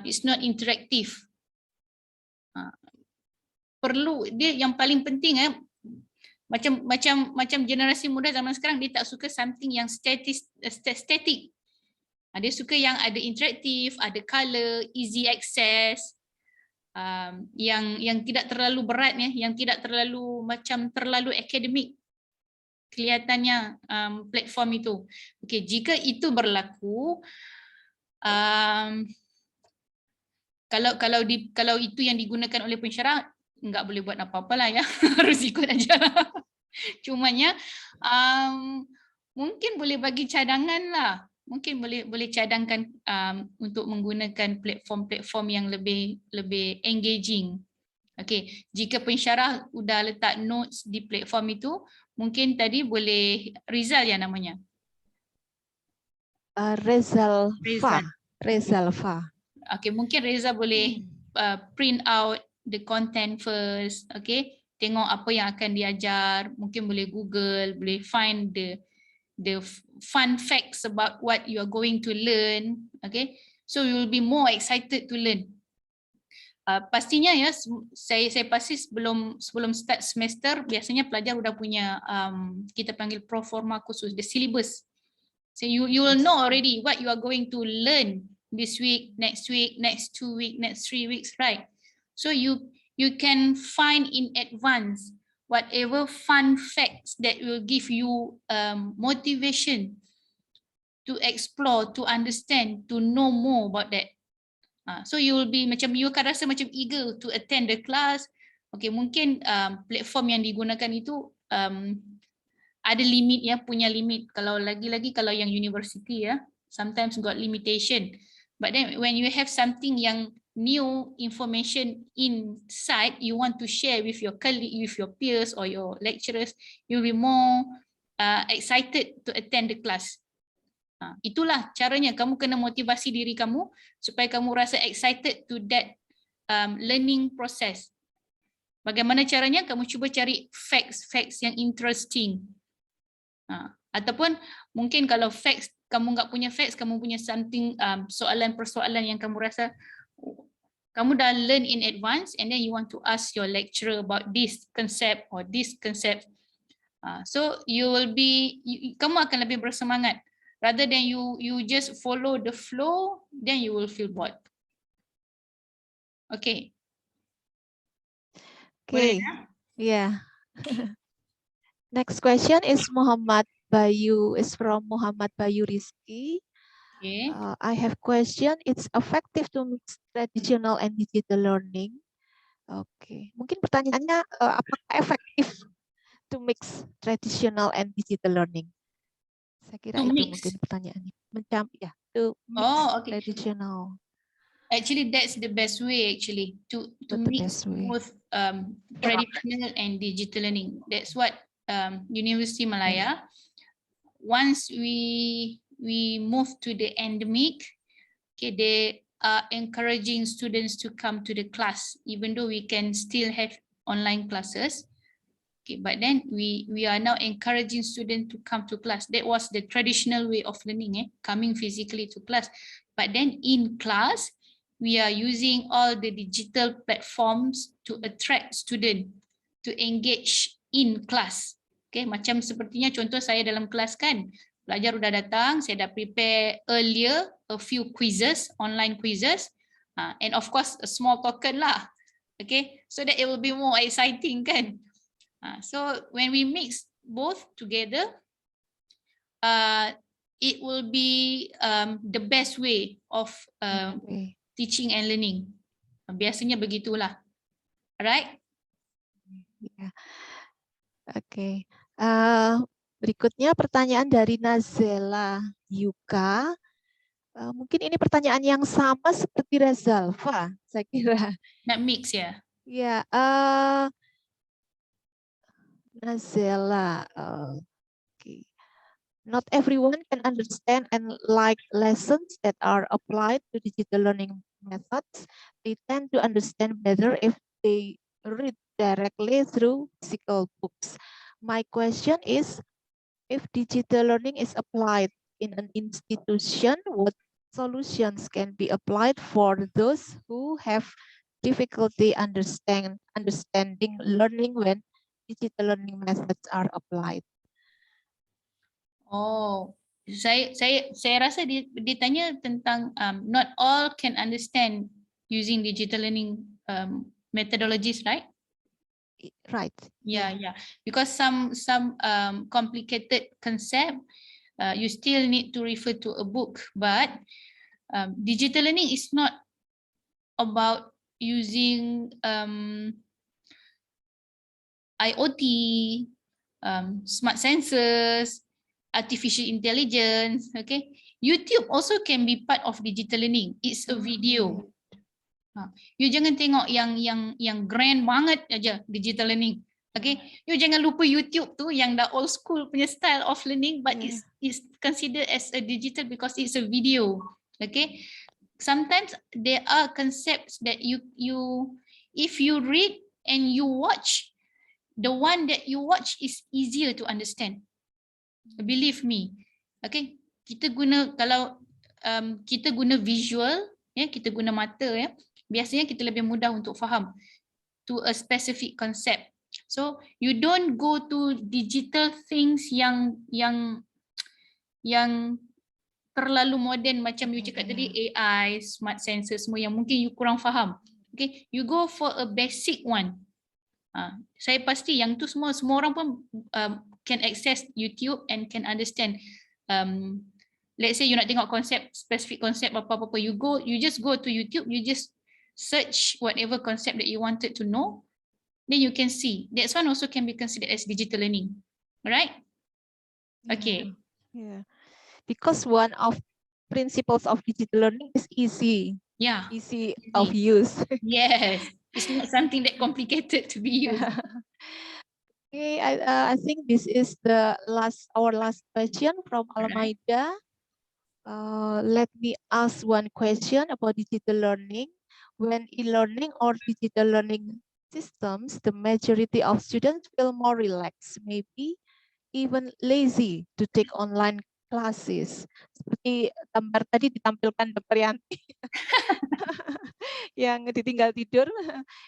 it's not interactive. Perlu dia yang paling penting macam generasi muda zaman sekarang, dia tak suka something yang static. Dia suka yang ada interaktif, ada color, easy access, yang tidak terlalu berat ya, yang tidak terlalu terlalu akademik kelihatannya platform itu. Okey, jika itu berlaku, kalau itu yang digunakan oleh pensyarah, enggak boleh buat apa-apa lah ya. Harus ikut aja. Cumanya mungkin boleh bagi cadangan lah. Mungkin boleh cadangkan untuk menggunakan platform-platform yang lebih engaging. Okay, jika pensyarah sudah letak notes di platform itu, mungkin tadi boleh Rizal ya namanya. Rizalva. Okay, mungkin Reza boleh print out the content first. Okay, tengok apa yang akan diajar. Mungkin boleh Google, boleh find the fun facts about what you are going to learn. Okay, so you will be more excited to learn. Pastinya ya, saya pasti sebelum start semester biasanya pelajar sudah punya kita panggil proforma khusus, the syllabus. So you will know already what you are going to learn this week, next 2 weeks, next 3 weeks, right? So you can find in advance whatever fun facts that will give you motivation to explore, to understand, to know more about that. So you will be you akan rasa macam eager to attend the class. Okay, mungkin platform yang digunakan itu ada limit ya, punya limit. Kalau lagi-lagi kalau yang university ya, sometimes got limitation. But then when you have something yang new information inside, you want to share with your colleague, with your peers or your lecturers, you'll be more excited to attend the class. Itulah caranya, kamu kena motivasi diri kamu supaya kamu rasa excited to that learning process. Bagaimana caranya? Kamu cuba cari facts yang interesting. Ataupun mungkin kalau facts, kamu nggak punya facts, kamu punya something soalan-persoalan yang kamu rasa kamu dah learn in advance, and then you want to ask your lecturer about this concept or this concept. So you will be, kamu akan lebih bersemangat. Rather than you just follow the flow, then you will feel bored. Okay. Okay. Yeah. Next question is Muhammad Bayu. Is from Muhammad Bayu Rizki. Okay. I have question. It's effective to mix traditional and digital learning. Oke, mungkin pertanyaannya apakah efektif to mix traditional and digital learning? Saya kira To itu mix. mungkin pertanyaannya. Ya, to mix Oh, okay. traditional. Actually, that's the best way actually to But the mix best way. both traditional and digital learning. That's what University Malaya. Once we move to the endemic, okay, they are encouraging students to come to the class, even though we can still have online classes. Okay, but then we are now encouraging students to come to class. That was the traditional way of learning, coming physically to class. But then in class, we are using all the digital platforms to attract students to engage in class. Okay, macam sepertinya contoh saya dalam kelas kan, pelajar udah datang, saya dah prepare earlier a few quizzes, online quizzes, and of course a small token lah. Okay, so that it will be more exciting kan. So when we mix both together, it will be the best way of teaching and learning. Biasanya begitulah. Alright? Ya. Oke. Berikutnya pertanyaan dari Nazela Yuka. Mungkin ini pertanyaan yang sama seperti Rezalfa, saya kira. Nak mix ya? Ya, Nazela. Okay. Not everyone can understand and like lessons that are applied to digital learning methods. They tend to understand better if they read directly through physical books. My question is, if digital learning is applied in an institution, what solutions can be applied for those who have difficulty understanding learning when digital learning methods are applied? Oh, saya rasa ditanya tentang not all can understand using digital learning methodologies, right? Right. Yeah. Because some complicated concept, you still need to refer to a book. But digital learning is not about using IoT, smart sensors, artificial intelligence. Okay, YouTube also can be part of digital learning. It's a video. You jangan tengok yang grand banget aja digital learning. Okay, you jangan lupa YouTube tu yang dah old school punya style of learning, but it's considered as a digital because it's a video. Okay, sometimes there are concepts that you if you read and you watch, the one that you watch is easier to understand. Believe me. Okay, kita guna kalau kita guna visual, kita guna mata, biasanya kita lebih mudah untuk faham to a specific concept. So you don't go to digital things yang terlalu moden macam you cakap tadi, AI, smart sensors semua yang mungkin you kurang faham. Okay, you go for a basic one. Saya pasti yang tu semua orang pun can access YouTube and can understand. Let's say you nak tengok specific concept apa-apa, you just go to YouTube, you just search whatever concept that you wanted to know, then you can see. That one also can be considered as digital learning. Alright? Okay. Yeah. Because one of principles of digital learning is easy. Yeah. Easy of use. Yes. It's not something that complicated to be used. Okay, I think this is our last question from Almeida. Let me ask one question about digital learning. When e-learning or digital learning systems, the majority of students feel more relaxed, maybe even lazy to take online classes. Seperti gambar tadi ditampilkan Dr. Yanti yang ditinggal tidur.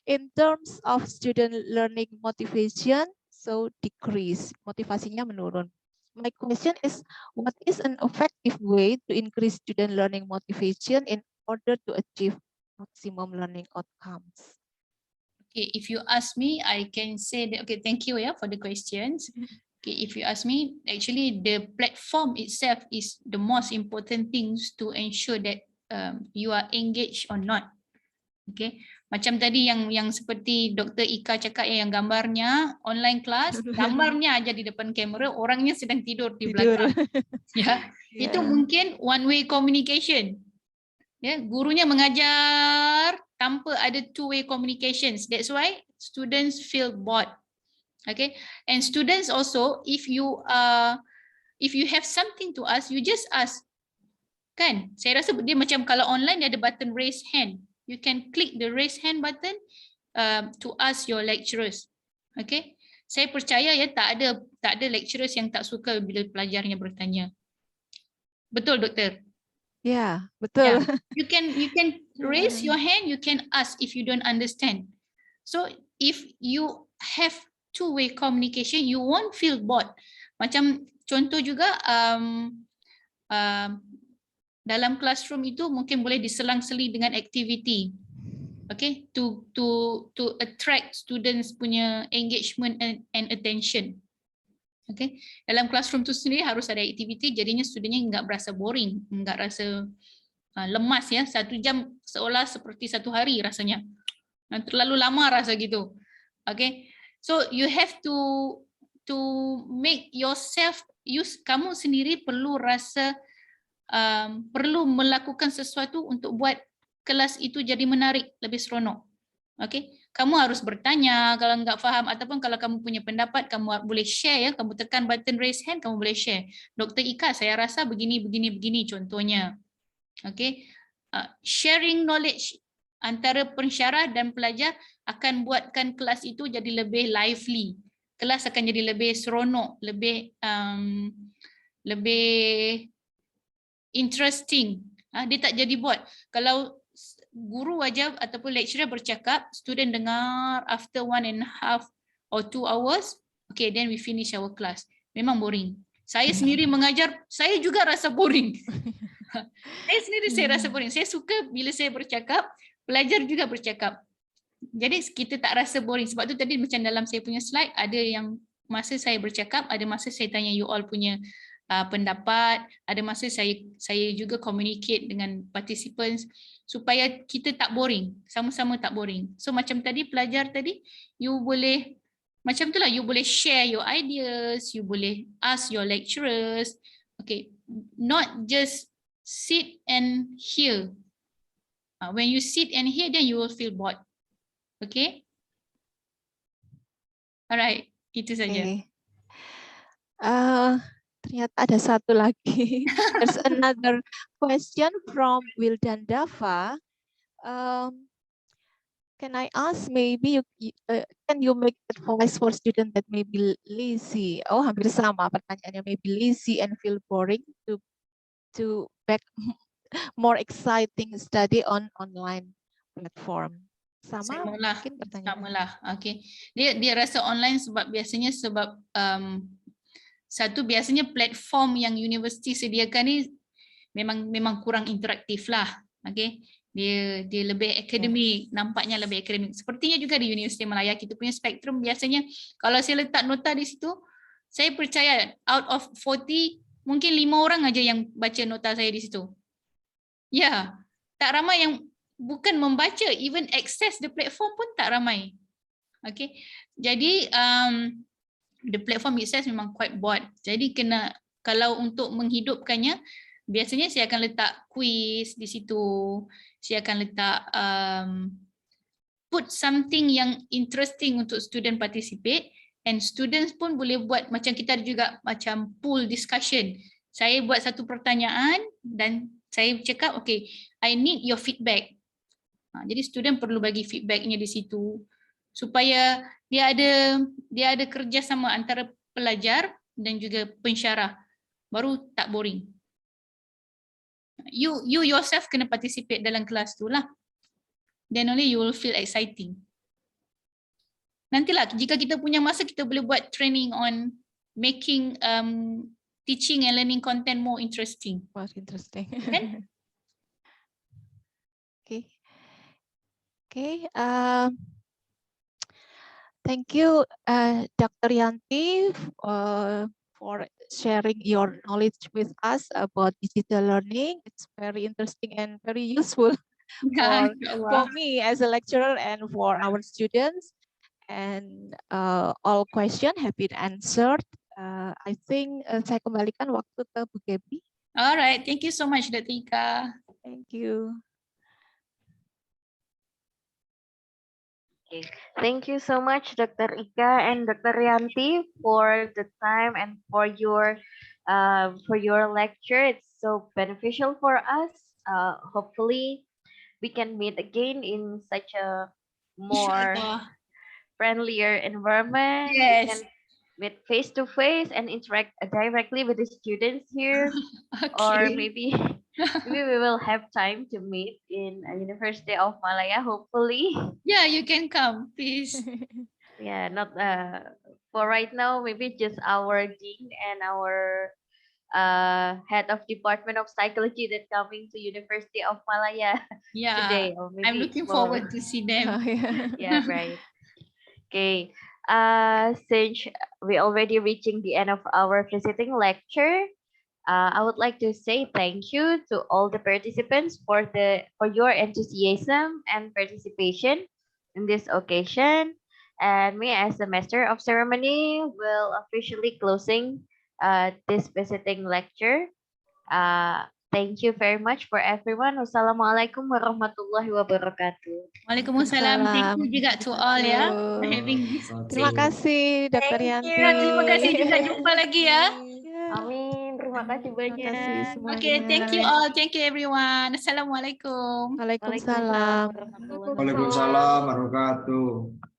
In terms of student learning motivation, so decrease, motivasinya menurun. My question is, what is an effective way to increase student learning motivation in order to achieve maximum learning outcomes? Okay, if you ask me, I can say that, okay, thank you for the questions. Okay, if you ask me, actually the platform itself is the most important things to ensure that you are engaged or not. Okay, macam tadi yang seperti Dr. Ika cakap yang gambarnya online class, gambarnya aja di depan kamera, orangnya sedang tidur di belakang. Ya, itu mungkin one way communication. Ya, gurunya mengajar tanpa ada two way communications. That's why students feel bored. Okay, and students also, if you have something to ask, you just ask. Kan? Saya rasa dia macam kalau online dia ada button raise hand. You can click the raise hand button to ask your lecturers. Okay? Saya percaya ya tak ada lecturers yang tak suka bila pelajarnya bertanya. Betul, doktor? Ya, betul. Yeah. You can raise your hand, you can ask if you don't understand. So if you have two-way communication, you won't feel bored. Macam contoh juga dalam classroom itu mungkin boleh diselang-seli dengan aktiviti. Okay, to attract students punya engagement and attention. Okay, dalam classroom tu sendiri harus ada aktiviti, jadinya studentnya enggak berasa boring, enggak rasa lemas ya. 1 jam seolah seperti 1 hari rasanya. Terlalu lama rasa gitu. Okay, so you have to make yourself kamu sendiri perlu rasa perlu melakukan sesuatu untuk buat kelas itu jadi menarik, lebih seronok. Okay, kamu harus bertanya kalau enggak faham, ataupun kalau kamu punya pendapat, kamu boleh share ya, kamu tekan button raise hand, kamu boleh share. Dr. Ika, saya rasa begini contohnya. Okay, sharing knowledge antara pensyarah dan pelajar akan buatkan kelas itu jadi lebih lively. Kelas akan jadi lebih seronok, lebih interesting. Dia tak jadi bored. Kalau guru aja ataupun lecturer bercakap, student dengar after 1.5 or 2 hours, okay, then we finish our class. Memang boring. Saya sendiri mengajar, saya juga rasa boring. Saya rasa boring. Saya suka bila saya bercakap, pelajar juga bercakap. Jadi kita tak rasa boring. Sebab tu tadi macam dalam saya punya slide, ada yang masa saya bercakap, ada masa saya tanya you all punya pendapat, ada masa saya juga communicate dengan participants supaya kita tak boring, sama-sama tak boring. So macam tadi pelajar tadi, you boleh macam itulah, you boleh share your ideas, you boleh ask your lecturers. Okay, not just sit and hear. When you sit and hear, then you will feel bored. Okay? Alright, itu saja. Ternyata ada satu lagi. There's another question from Wildan Dava. Can I ask, maybe can you make advice for students that may be lazy? Oh, hampir sama pertanyaannya. Maybe lazy and feel boring to back more exciting study on online platform. Sama mungkin pertanyaannya. Samalah. Okay. Dia rasa online biasanya sebab satu, biasanya platform yang universiti sediakan ni memang kurang interaktif lah. Okay. Dia lebih akademik, nampaknya lebih akademik. Sepertinya juga di Universiti Malaya, kita punya spektrum biasanya kalau saya letak nota di situ, saya percaya out of 40 mungkin 5 orang aja yang baca nota saya di situ. Ya, tak ramai yang bukan membaca, even access the platform pun tak ramai. Okay. Jadi the platform itself memang quite bored. Jadi kalau untuk menghidupkannya, biasanya saya akan letak quiz di situ. Saya akan letak put something yang interesting untuk student participate, and students pun boleh buat macam kita ada juga macam pool discussion. Saya buat satu pertanyaan dan saya cakap, okay, I need your feedback. Jadi student perlu bagi feedbacknya di situ supaya dia ada kerjasama antara pelajar dan juga pensyarah, baru tak boring. You yourself kena participate dalam kelas tu lah. Then only you will feel exciting. Nantilah jika kita punya masa, kita boleh buat training on making teaching and learning content more interesting. More interesting. Kan? Okay. Thank you, Dr. Yanti, for sharing your knowledge with us about digital learning. It's very interesting and very useful Ya, for insyaAllah. me as a lecturer and for our students. And all question have been answered. I think saya kembalikan waktu ke Bu Gebi. Alright, thank you so much, Dr. Ika. Thank you. Okay. Thank you so much, Dr. Ika and Dr. Rianti, for the time and for your lecture. It's so beneficial for us. Hopefully, we can meet again in such a more Inshallah. friendlier environment. We Yes. can meet face to face and interact directly with the students here, or Okay. maybe maybe we will have time to meet in University of Malaya. Hopefully, Yeah, you can come, please. yeah. Not for right now. Maybe just our dean and our head of department of psychology that coming to University of Malaya Yeah, today, or I'm maybe looking will. forward to see them. Yeah, right. Okay. Since we already reaching the end of our visiting lecture, I would like to say thank you to all the participants for your enthusiasm and participation in this occasion. And me, as the master of ceremony, will officially closing this visiting lecture. Thank you very much for everyone. Wassalamualaikum warahmatullahi wabarakatuh. Waalaikumsalam. Thank you juga to all ya for Wabarakatuh. having this. Terima kasih, Dr. Thank Yanti. you. Terima kasih juga. Jumpa lagi ya. Ya, Amin. Terima kasih terima kasih banyak. semuanya. Okay, thank you all. Thank you everyone. Assalamualaikum. Waalaikumsalam. Waalaikumsalam warahmatullahi wabarakatuh. Waalaikumsalam warahmatullahi wabarakatuh.